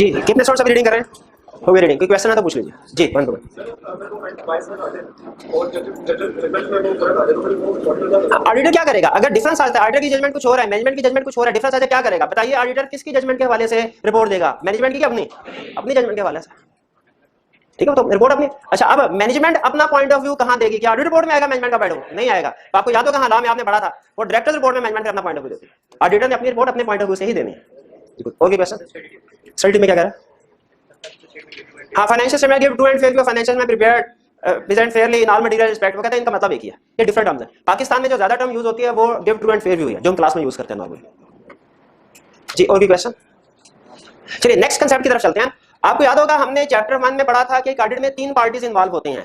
जी कितने सोर्स अभी रीडिंग कर रहे हैं? हो गई रीडिंग, कोई क्वेश्चन है तो पूछ लीजिए जी। वन दो ऑडिटर क्या करेगा अगर डिफरेंस आता है? ऑडिटर की जजमेंट कुछ हो रहा है, मैनेजमेंट की जजमेंट कुछ हो रहा है, डिफरेंस आता है क्या करेगा बताइए? ऑडिटर किसकी जजमेंट के हवाले से रिपोर्ट देगा? मैनेजमेंट की कि अपनी? अपनी जजमेंट के हवाले से, ठीक है। तो रिपोर्ट अपनी, अच्छा अब मैनेजमेंट अपना पॉइंट ऑफ व्यू कहां देगी? क्या ऑडिट रिपोर्ट में आएगा मैनेजमेंट का पॉइंट ऑफ व्यू? नहीं आएगा। तो आपको याद होगा कहां लॉ में आपने पढ़ा था, वो डायरेक्टर रिपोर्ट में मैनेजमेंट का अपना पॉइंट ऑफ व्यू देती है, ऑडिटर ने अपनी रिपोर्ट अपने पॉइंट ऑफ व्यू से ही देनी है। ओके क्वेश्चन स्टडी में क्या कह रहा है? हाँ financial statement give true and fair view, financial में prepared present fairly in all material respect. वो कहते हैं इनका मतलब एक ही है, ये डिफरेंट टर्म्स है। पाकिस्तान में जो ज्यादा टर्म यूज होती है वो give true and fair view है, जो हम क्लास में यूज करते हैं नॉर्मली जी। और भी क्वेश्चन? चलिए नेक्स्ट कंसेप्ट की तरफ चलते हैं। आपको याद होगा हमने चैप्टर 1 में पढ़ा था कि एक ऑडिट में 3 पार्टीज इन्वॉल्व होती हैं,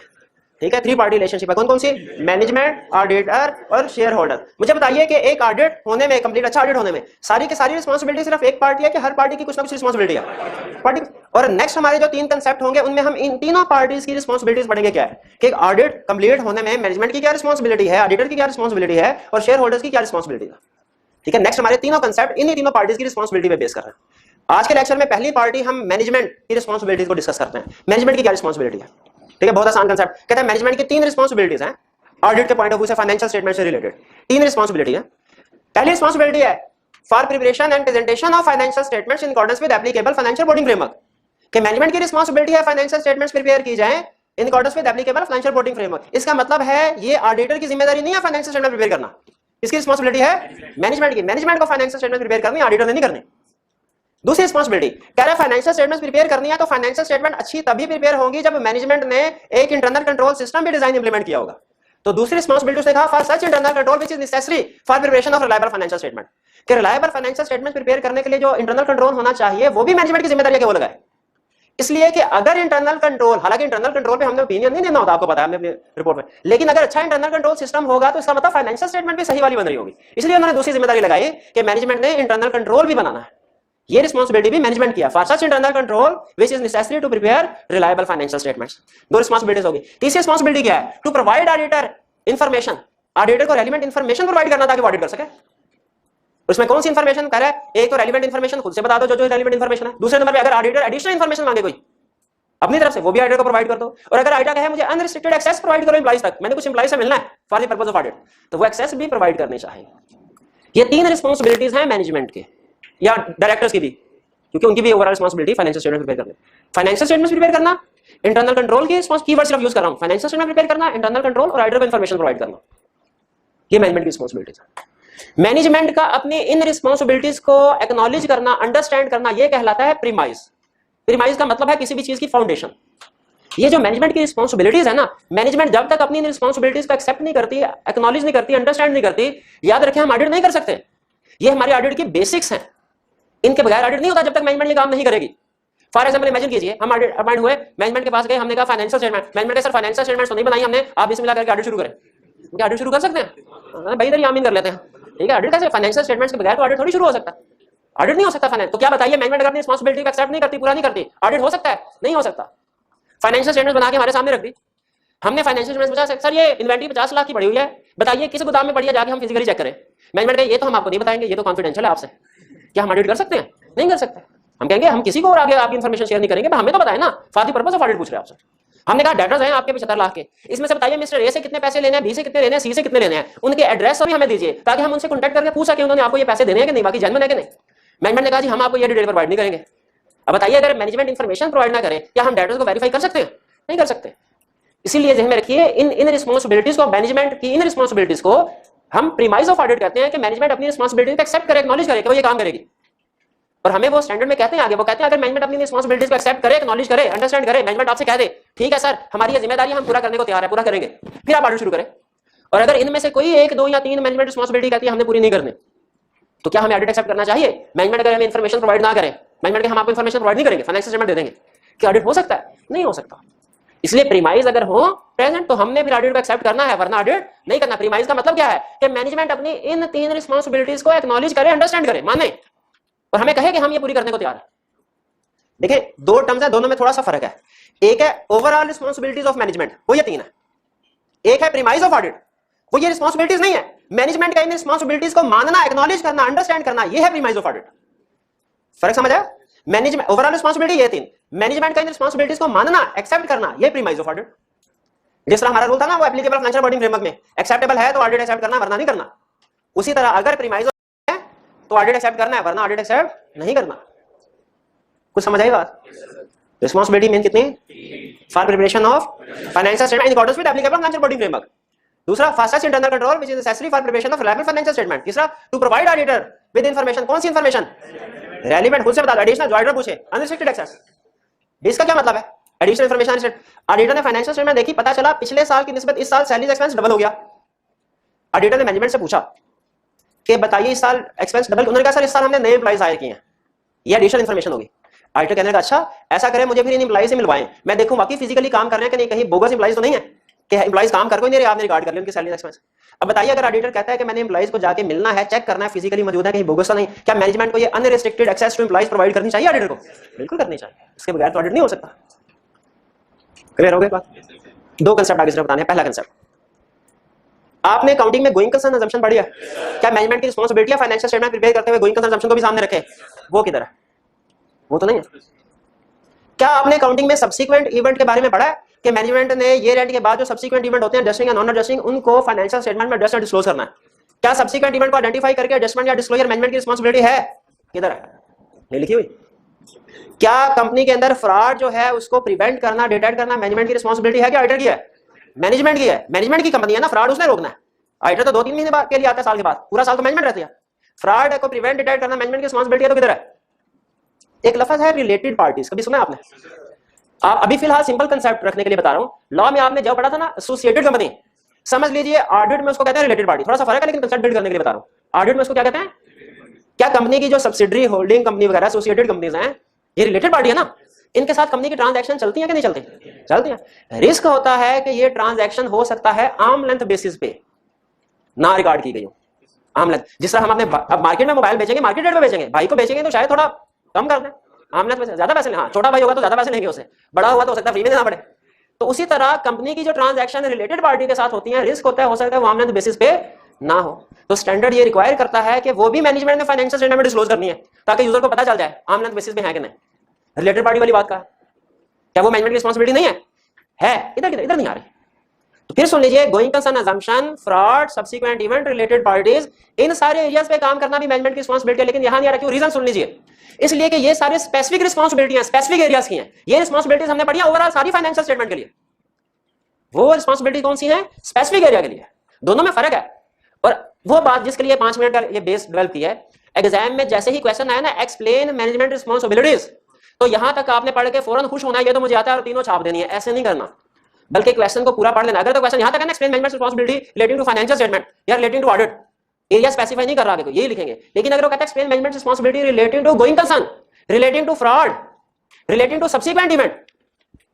ठीक है। 3 पार्टी रिलेशनशिप है, कौन कौन सी? मैनेजमेंट, ऑडिटर और शेयर होल्डर। मुझे बताइए कि एक ऑडिट होने में, कंप्लीट अच्छा ऑडिट होने में सारी की सारी रिस्पांसिबिलिटी सिर्फ एक पार्टी है कि हर पार्टी की कुछ ना कुछ रिस्पांसिबिलिटी है? पार्टी। और नेक्स्ट हमारे जो 3 कंसेप्ट होंगे उनमें हम इन तीनों पार्टीज की रिस्पांसिबिलिटीज पढ़ेंगे। क्या है कि एक ऑडिट कंप्लीट होने में मैनेजमेंट की क्या रिस्पांसिबिलिटी है, ऑडिटर की क्या रिस्पांसिबिलिटी है और शेयर होल्डर्स की क्या रिस्पांसिबिलिटी है, ठीक है। नेक्स्ट हमारे तीनों कंसेप्ट इन्हीं तीनों पार्टीज की रिस्पांसिबिलिटी पे बेस कर रहे हैं। आज के लेक्चर में पहली पार्टी हम मैनेजमेंट की रिस्पांसिबिलिटीज को डिस्कस करते हैं। मैनेजमेंट की क्या रिस्पांसिबिलिटी है, ठीक है। बहुत आसान कंसेप्ट, कहते हैं मैनेजमेंट की 3 रिस्पांसिबिलिटीज हैं ऑडिट के पॉइंट ऑफ व्यू से, फाइनेंशियल स्टेटमेंट से रिलेटेड 3 रिस्पांसिबिलिटी है। पहली रिस्पांसिबिलिटी है for preparation and presentation of financial statements in accordance with applicable financial reporting framework. कि मैनेजमेंट की रिस्पांसिबिलिटी है फाइनेंशियल स्टेटमेंट्स प्रिपेयर की जाए इन accordance with applicable financial reporting framework. इसका मतलब है ये ऑडिटर की जिम्मेदारी नहीं है फाइनेंशियल स्टेटमेंट प्रिपेयर करना, इसकी रिस्पांसिबिलिटी है मैनेजमेंट की। मैनेजमेंट को फाइनेंशियल स्टेटमेंट प्रिपेयर करनी, ऑडिटर ने नहीं करनी। दूसरी रिस्पांसिबिलिटी कह रहा है फाइनेंशियल स्टेटमेंट्स प्रिपेयर करनी है तो फाइनेंशियल स्टेटमेंट अच्छी तभी प्रिपेयर होंगी जब मैनेजमेंट ने एक इंटरनल कंट्रोल सिस्टम भी डिजाइन इंप्लीमेंट किया होगा। तो दूसरी रिस्पांसिबिलिटी उसने कहा for such internal control which is necessary for preparation of reliable financial statement. कि रिलायबल फाइनेंशियल स्टेटमेंट प्रिपेयर करने के लिए जो इंटरनल कंट्रोल होना चाहिए वो भी मैनेजमेंट की जिम्मेदारी है कि वो लगाए। इसलिए कि अगर इंटरनल कंट्रोल, हालांकि इंटरनल कंट्रोल पे हमने ओपिनियन नहीं देना होता, आपको पता है हमने अपनी रिपोर्ट में, लेकिन अगर अच्छा इंटरनल कंट्रोल सिस्टम होगा तो इसका मतलब फाइनेंशियल स्टेटमेंट भी सही वाली बन रही होगी। इसलिए उन्होंने दूसरी जिम्मेदारी लगाई कि मैनेजमेंट ने इंटरनल कंट्रोल भी बनाना है, ये रिस्पांसिबिलिटी भी मैनेजमेंट किया for such internal control which is necessary to prepare reliable financial statements. 2 responsibilities होगी। तीसरी रिस्पांसिबिलिटी क्या है? To provide auditor information, auditor को रेलेवेंट इंफॉर्मेशन प्रोवाइड करना ताकि वो ऑडिट कर सके। उसमें कौन सी इंफॉर्मेशन कर रहा है? एक तो रेलेवेंट इंफॉर्मेशन खुद से बता दो जो जो रेलेवेंट इंफॉर्मेशन है। दूसरे नंबर पे अगर ऑडिटर एडिशनल इंफॉर्मेशन मांगे कोई अपनी तरफ से, वो भी ऑडिटर को प्रोवाइड कर दो। और अगर ऑडिटर कहे मुझे अनरिस्ट्रिक्टेड एक्सेस प्रोवाइड करो एम्प्लॉइज तक, मैंने कुछ एम्प्लॉइज से मिलना है for the purpose of audit, तो वो एक्सेस भी प्रोवाइड करनी चाहिए। ये 3 रिस्पांसिबिलिटीज हैं मैनेजमेंट के या डायरेक्टर्स की भी, क्योंकि उनकी भी overall responsibility financial statement prepare करना। फाइनेंशियल स्टेटमेंट प्रिपेयर करना, इंटरनल कंट्रोल की कीवर्ड सिर्फ यूज कर रहा हूं, फाइनेंशियल स्टेटमेंट प्रिपेयर करना, इंटरनल कंट्रोल और ऑडिटर को इंफॉर्मेशन प्रोवाइड करना, ये मैनेजमेंट की रिस्पांसिबिलिटीज है। मैनेजमेंट का अपनी इन रिस्पांसिबिलिटीज को एक्नॉलेज करना, अंडरस्टैंड करना, ये कहलाता है प्रीमाइज। प्रीमाइज का मतलब है किसी भी चीज की फाउंडेशन। ये जो मैनेजमेंट की रिस्पांसिबिलिटीज है ना, मैनेजमेंट जब तक अपनी इन रिस्पांसिबिलिटीज को एक्सेप्ट नहीं करती, एक्नॉलेज नहीं करती, अंडरस्टैंड नहीं करती, याद रखें हम ऑडिट नहीं कर सकते। ये हमारे ऑडिट की बेसिक्स हैं, इनके बगैर ऑडिट नहीं होता जब तक मैनेजमेंट ये काम नहीं करेगी। फॉर एग्जांपल इमेजिन कीजिए हम ऑडिट अपॉइंट हुए, मैनेजमेंट के पास गए, हमने कहा फाइनेंशियल स्टेटमेंट, मैनेजमेंट ने सर फाइनेंशियल स्टेटमेंट तो नहीं बनाई हमने, आप इसमें मिला करके ऑडिट शुरू करें। क्या ऑडिट शुरू कर सकते हैं? भाई इधर आमीन कर लेते हैं, ठीक है। ऑडिट कैसे? फाइनेंशियल स्टेटमेंट्स के बगैर तो ऑडिट थोड़ी शुरू हो सकता है, ऑडिट नहीं हो सकता फाइनेंस। तो क्या बताइए, मैनेजमेंट अगर अपनी रिस्पांसिबिलिटी को एक्सेप्ट नहीं करती, पूरा नहीं करती, ऑडिट हो सकता है? नहीं हो सकता। फाइनेंशियल स्टेटमेंट्स बना के हमारे सामने रख दी, हमने फाइनेंशियल स्टेटमेंट्स पूछा सर ये इन्वेंटरी 50 लाख की पड़ी हुई है, बताइए किस गोदाम में पड़ी है, जाके हम फिजिकली चेक करें। मैनेजमेंट कहे ये तो हम आपको नहीं बताएंगे, ये तो कॉन्फिडेंशियल है आपसे। क्या हम ऑडिट कर सकते हैं? नहीं कर सकते। हम कहेंगे हम किसी को और आगे आपकी इन्फॉर्मेशन शेयर नहीं करेंगे, हमें तो बताएं ना, for the purpose of audit पूछ रहे हैं आपसे। हमने कहा डेटर्स हैं आपके 75 लाख के, इसमें से बताइए मिस्टर ए से कितने पैसे लेने हैं, बी से कितने लेने हैं, सी से कितने लेने हैं, उनके एड्रेस भी हमें दीजिए ताकि हम उनसे कॉन्टैक्ट करके पूछ सकें उन्होंने आपको ये पैसे देने हैं कि नहीं, बाकी जेन्युइन है कि नहीं। मैनेजमेंट ने कहा जी हम आपको ये डिटेल प्रोवाइड नहीं करेंगे। अब बताइए अगर मैनेजमेंट इन्फॉर्मेशन प्रोवाइड ना करे, क्या हम डेटर्स को वेरीफाई कर सकते हैं? नहीं कर सकते। इसीलिए ध्यान में रखिए इन रिस्पांसिबिलिटीज को, मैनेजमेंट की इन रिस्पांसिबिलिटीज को हम प्रीमाइज ऑफ ऑडिट कहते हैं कि मैनेजमेंट अपनी रिस्पांसिबिलिटी को एक्सेप्ट करे, एक्नॉलेज करे कि वो ये काम करेगी। और हमें वो स्टैंडर्ड में कहते हैं आगे, वो कहते हैं अगर मैनेजमेंट अपनी रिस्पांसिबिलिटीज को एक्सेप्ट करे, एक्नॉलेज करे, अंडरस्टैंड करे, मैनेजमेंट आपसे कह दे ठीक है सर हमारी ये जिम्मेदारी हम पूरा करने को तैयार है, पूरा करेंगे, फिर आप ऑडिट शुरू करें। और अगर इनमें से कोई 1, 2 या 3 मैनेजमेंट रिस्पांसिबिलिटी कहती है हमने पूरी नहीं करनी, तो क्या हमें ऑडिट एक्सेप्ट करना चाहिए? मैनेजमेंट अगर हमें इन्फॉर्मेशन प्रोवाइड ना करे, मैनेजमेंट के हम आपको इन्फॉर्मेशन प्रोवाइड नहीं करेंगे, फाइनेंशियल स्टेटमेंट दे देंगे, क्या ऑडिट हो सकता है? नहीं हो सकता। इसलिए प्रीमाइज अगर हो प्रेजेंट तो हमने फिर ऑडिट को एक्सेप्ट करना है, वरना ऑडिट नहीं करना। प्रीमाइज का मतलब क्या है कि मैनेजमेंट अपनी इन 3 रिस्पांसिबिलिटीज को एक्नॉलेज करे, अंडरस्टैंड करे, माने और हमें कहे कि हम ये पूरी करने को तैयार है। देखिए 2 टर्म्स है, दोनों में थोड़ा सा फर्क है। एक है ओवरऑल रिस्पांसिबिलिटीज ऑफ मैनेजमेंट, वो ये 3 है। एक है प्रीमाइज ऑफ ऑडिट, वो ये रिस्पांसिबिलिटीज नहीं है। मैनेजमेंट का इन रिस्पांसिबिलिटीज को मानना, एक्नॉलेज करना, अंडरस्टैंड करना, ये है प्रीमाइज ऑफ ऑडिट। फर्क समझ आया? मैनेजमेंट ओवरऑल रिस्पांसिबिलिटी ये 3, मैनेजमेंट का इन रिस्पांसिबिलिटीज को मानना, एक्सेप्ट करना, ये प्रीमाइज ऑफ ऑडिट। जिस तरह हमारा रूल था ना वो एप्लीकेबल फाइनेंशियल रिपोर्टिंग फ्रेमवर्क में, एक्सेप्टेबल है तो ऑडिट एक्सेप्ट करना वरना नहीं करना, उसी तरह अगर प्रीमाइज है तो ऑडिट एक्सेप्ट करना है वरना ऑडिट एक्सेप्ट नहीं करना। कुछ समझ आई बात? रिस्पांसिबिलिटी मीन कितनी? For preparation of financial statement in accordance with applicable financial reporting framework. दूसरा fastest internal control which is necessary for preparation of reliable financial statement. तीसरा to provide auditor with information, कौन सी information? Relevant, खुद से बता दो, additional, जो auditor पूछे, अनरिस्ट्रिक्टेड एक्सेस। इसका क्या मतलब है? एडिशनल इंफॉर्मेशन, ऑडिटर ने फाइनेंशियल स्टेटमेंट देखी, पता चला पिछले साल की निस्बत इस साल सैलरी एक्सपेंस डबल हो गया। ऑडिटर ने मैनेजमेंट से पूछा कि बताइए इस साल एक्सपेंस डबल, उन्होंने कहा सर इस साल हमने नए एम्प्लॉइज हायर किए हैं, ये एडिशनल इंफॉर्मेशन होगी। ऑडिटर कहने लगा अच्छा ऐसा करें मुझे फिर इन एम्प्लॉइज से मिलवाएं, मैं देखूं वाकई फिजिकली काम कर रहे हैं कि नहीं, कहीं बोगस एम्प्लॉइज तो नहीं है कि एम्प्लॉइज काम कर कोई नहीं रहे, आपने रिकॉर्ड कर लिया उनकी सैलरी एक्सपेंस। अब बताइए अगर ऑडिटर कहता है कि मैंने एम्प्लॉइज को जाके मिलना है, चेक करना है फिजिकली मौजूद है कहीं बोगस तो नहीं, क्या मैनेजमेंट को ये unrestricted access to employees provide करनी चाहिए ऑडिटर को? बिल्कुल करनी चाहिए, इसके बगैर तो ऑडिट नहीं हो सकता। क्लियर हो गई बात? दो कंसेप्ट आगे सिर्फ बताने हैं। पहला कंसेप्ट, आपने अकाउंटिंग में गोइंग कंसर्न अजम्पशन पढ़ी है? क्या मैनेजमेंट की रिस्पांसिबिलिटी है फाइनेंशियल स्टेटमेंट प्रिपेयर करते हुए गोइंग कंसर्न अजम्पशन को भी सामने रखे? वो किधर है? वो तो नहीं है। क्या आपने अकाउंटिंग में सब्सिक्वेंट इवेंट के बारे में पढ़ा है कि मैनेजमेंट ने ये रेंट के बाद जो सब्सिक्वेंट इवेंट होते हैं एडजस्टिंग या नॉन एडजस्टिंग, उनको फाइनेंशियल स्टेटमेंट में एडजस्ट या डिस्क्लोज करना है? क्या सब्सिक्वेंट इवेंट को आइडेंटिफाई करके एडजस्टमेंट या डिस्क्लोजर मैनेजमेंट की रिस्पांसिबिलिटी है? किधर है? नहीं लिखी हुई। क्या कंपनी के अंदर फ्रॉड जो है उसको प्रिवेंट करना, डिटेक्ट करना मैनेजमेंट की रिस्पांसिबिलिटी है कि ऑडिटर की है? मैनेजमेंट की है। मैनेजमेंट की कंपनी है ना, फ्रॉड उसने रोकना है। ऑडिटर तो 2-3 महीने बाद के लिए आता है, साल के बाद, पूरा साल तो मैनेजमेंट रहती है। फ्रॉड को प्रिवेंट डिटेक्ट करना मैनेजमेंट की रिस्पांसिबिलिटी है तो किधर है? एक लफ्ज है रिलेटेड पार्टीज, कभी सुना आपने? आप अभी फिलहाल सिंपल कंसेप्ट रखने के लिए बता रहा हूं। लॉ में आपने जब पढ़ा था ना एसोसिएटेड कंपनी, समझ लीजिए ऑडिट में उसको कहते हैं रिलेटेड पार्टी। थोड़ा सा फर्क है लेकिन कंसेप्ट बिल्ड करने के लिए बता रहा हूं। ऑडिट में उसको क्या कहते हैं? क्या कंपनी की जो सब्सिडरी होल्डिंग कंपनी वगैरह एसोसिएटेड कंपनीज हैं, ये रिलेटेड पार्टी है ना, इनके साथ कंपनी की ट्रांजैक्शन चलती है कि नहीं चलती? चलती है। रिस्क होता है कि ये ट्रांजैक्शन हो सकता है आर्म लेंथ बेसिस पे ना रिकॉर्ड की गई हो। आर्म लेंथ, जिस तरह हम अपने अब मार्केट में मोबाइल बेचेंगे, मार्केट रेट पे बेचेंगे, भाई को बेचेंगे तो शायद थोड़ा कम कर दें, आर्म लेंथ ज्यादा पैसे लें। हाँ, छोटा भाई होगा तो ज्यादा पैसे लेंगे, उसे बड़ा हुआ तो हो सकता है फ्री में देना पड़े। तो उसी तरह कंपनी की जो ट्रांजैक्शन रिलेटेड पार्टी के साथ होती है, रिस्क होता है, हो सकता है वो आर्म लेंथ बेसिस पे ना हो। तो स्टैंडर्ड ये रिक्वायर करता है कि वो भी मैनेजमेंट ने फाइनेंशियल स्टेटमेंट डिस्क्लोज करनी है ताकि यूजर को पता चल जाए आर्म लेंथ बेसिस पे है कि नहीं। रिलेटेड पार्टी वाली बात का क्या वो मैनेजमेंट की रिस्पांसिबिलिटी नहीं है? है। इधर नहीं आ रही। तो फिर सुन लीजिए, going concern assumption, fraud, subsequent event, related parties, इन सारे एरियाज पे काम करना भी मैनेजमेंट की रिस्पांसिबिलिटी है। लेकिन यहां नहीं आ रहा, क्यों? रीजन सुन लीजिए। इसलिए कि ये सारे स्पेसिफिक रिस्पांसिबिलिटीज स्पेसिफिक एरियाज की हैं। ये रिस्पांसिबिलिटीज हमने पढ़ी ओवरऑल सारी फाइनेंशियल स्टेटमेंट के लिए। वो रिस्पांसिबिलिटी कौन सी है? स्पेसिफिक एरिया के लिए। दोनों में फर्क है। और वो बात जिसके लिए 5 मिनट का ये बेस डेवलप किया है, एग्जाम में जैसे ही क्वेश्चन आया ना, एक्सप्लेन मैनेजमेंट रिस्पांसिबिलिटीज, तो यहां तक आपने पढ़ के फौरन खुश होना है, ये तो मुझे आता है और तीनों छाप देनी है, ऐसे नहीं करना। बल्कि क्वेश्चन को पूरा पढ़ लेना। अगर तो क्वेश्चन यहां तक है ना, explain management responsibility relating to financial statement या relating to audit, area specify नहीं कर रहा, आगे तो यही लिखेंगे। लेकिन अगर वो कहता है explain management responsibility relating to going concern, relating to fraud, relating to subsequent event,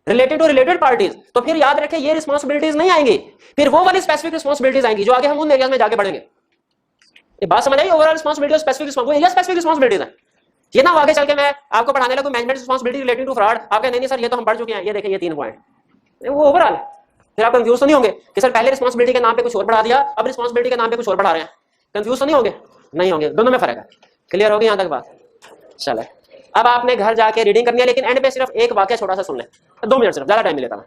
relating to related parties, तो फिर याद रखें ये रिस्पांसिबिलिटीज नहीं आएंगी, फिर वो वाली स्पेसिफिक रिस्पांसिबिलिटीज आएंगी जो आगे हम उन एरियाज में जाके पढ़ेंगे। ये बात समझ आई? ओवरऑल रिस्पांसिबिलिटी और स्पेसिफिक रिस्पांसिबिलिटी, स्पेसिफिक रिस्पांसिबिलिटीज है। ये ना आगे चल के मैं आपको पढ़ाने लगूं management responsibility relating to fraud, आप कहें नहीं सर ये तो हम पढ़ चुके हैं, ये देखिए ये 3 पॉइंट, वो ओवरऑल है। फिर आप कंफ्यूज तो नहीं होंगे कि सर पहले रिस्पांसिबिलिटी के नाम पे कुछ और पढ़ा दिया, अब रिस्पांसिबिलिटी के नाम पे कुछ और पढ़ा रहे हैं। कंफ्यूज तो नहीं होंगे? नहीं होंगे, दोनों में फर्क है। क्लियर होगी यहां तक बात? चले, अब आपने घर जाके रीडिंग करनी है, लेकिन एंड पे सिर्फ एक वाक्य छोटा सा सुन ले, 2 मिनट सिर्फ, ज्यादा टाइम नहीं लेता मैं।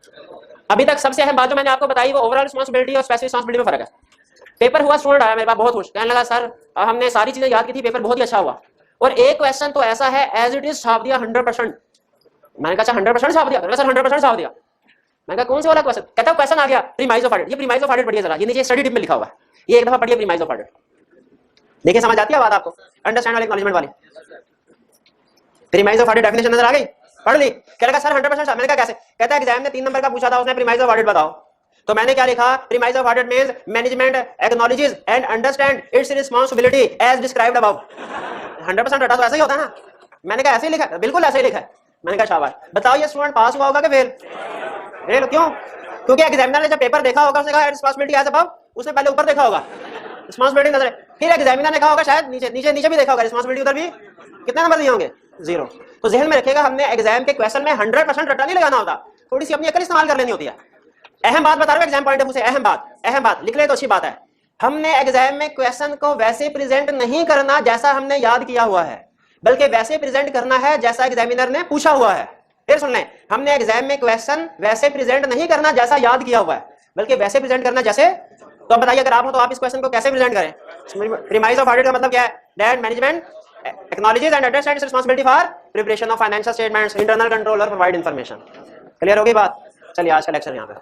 अभी तक सबसे अहम बात जो मैंने आपको बताई वो ओवरऑल रिस्पांसिबिलिटी और स्पेसिफिक रिस्पांसिबिलिटी में फर्क है। पेपर हुआ, स्टूडेंट आया मेरे पास बहुत खुश, कहने लगा सर हमने सारी चीजें याद की थी, पेपर बहुत ही अच्छा हुआ, और एक क्वेश्चन तो ऐसा है एज इट इज छाप दिया 100%। मैंने कहा 100% छाप दिया? सर 100% छाप दिया। मैंने कहा कौन से वाला क्वेश्चन? कहता है क्वेश्चन आ गया प्रीमाइज ऑफ ऑडिट। ये प्रीमाइज ऑफ ऑडिट पढ़िए जरा, ये नीचे स्टडी टिप में लिखा हुआ है, ये एक दफा पढ़िए प्रीमाइज ऑफ ऑडिट, देखिए समझ आती है बात आपको, अंडरस्टैंड वाली एक्नॉलेजमेंट वाली। प्रीमाइज ऑफ ऑडिट डेफिनेशन नजर आ गई? पढ़ ली? कह रहा सर 100%। मैंने कहा कैसे? कहता है एग्जाम ने 3 नंबर का पूछा था, उसने प्रीमाइज ऑफ ऑडिट बताओ, तो मैंने क्या लिखा? Premise of audit means management acknowledges and understand its responsibility as described above. 100% रटा तो ऐसा ही होता है ना। मैंने कहा ऐसे ही लिखा, बिल्कुल ऐसे ही लिखा है। मैंने कहा शाबाश। बताओ ये स्टूडेंट पास हुआ होगा कि फेल? फेल क्यों? क्योंकि एग्जामिनर ने जब पेपर देखा होगा उसने कहा रिस्पांसिबिलिटी एज अबव, उसने पहले ऊपर देखा होगा रिस्पांसिबिलिटी नजर, फिर एग्जामिनर ने कहा होगा शायद नीचे भी देखा होगा रिस्पांसिबिलिटी, उधर भी कितने नंबर दिए होंगे? 0। तो जहन में रखिएगा, हमने एग्जाम के क्वेश्चन में 100% रट्टा नहीं लगाना होता, थोड़ी सी अपनी अकल इस्तेमाल कर लेनी होती है। अहम बात बता रहा हूं एग्जाम पॉइंट ऑफ व्यू से, अहम बात लिख ले तो अच्छी बात है। हमने एग्जाम में क्वेश्चन को वैसे प्रेजेंट नहीं करना जैसा हमने याद किया हुआ है, बल्कि वैसे प्रेजेंट करना है जैसा एग्जामिनर ने पूछा हुआ है। फिर सुन लें, हमने एग्जाम में क्वेश्चन वैसे प्रेजेंट नहीं करना जैसा याद किया हुआ है, बल्कि वैसे प्रेजेंट करना जैसे, तो अब बताइए अगर आप हो तो आप इस क्वेश्चन को कैसे प्रेजेंट करें? प्रीमाइस ऑफ ऑडिट का मतलब क्या है? That management acknowledges and understands responsibility for preparation of financial statements, internal controller provide information। Clear हो गई बात? चलिए आज का लेक्चर यहाँ पे।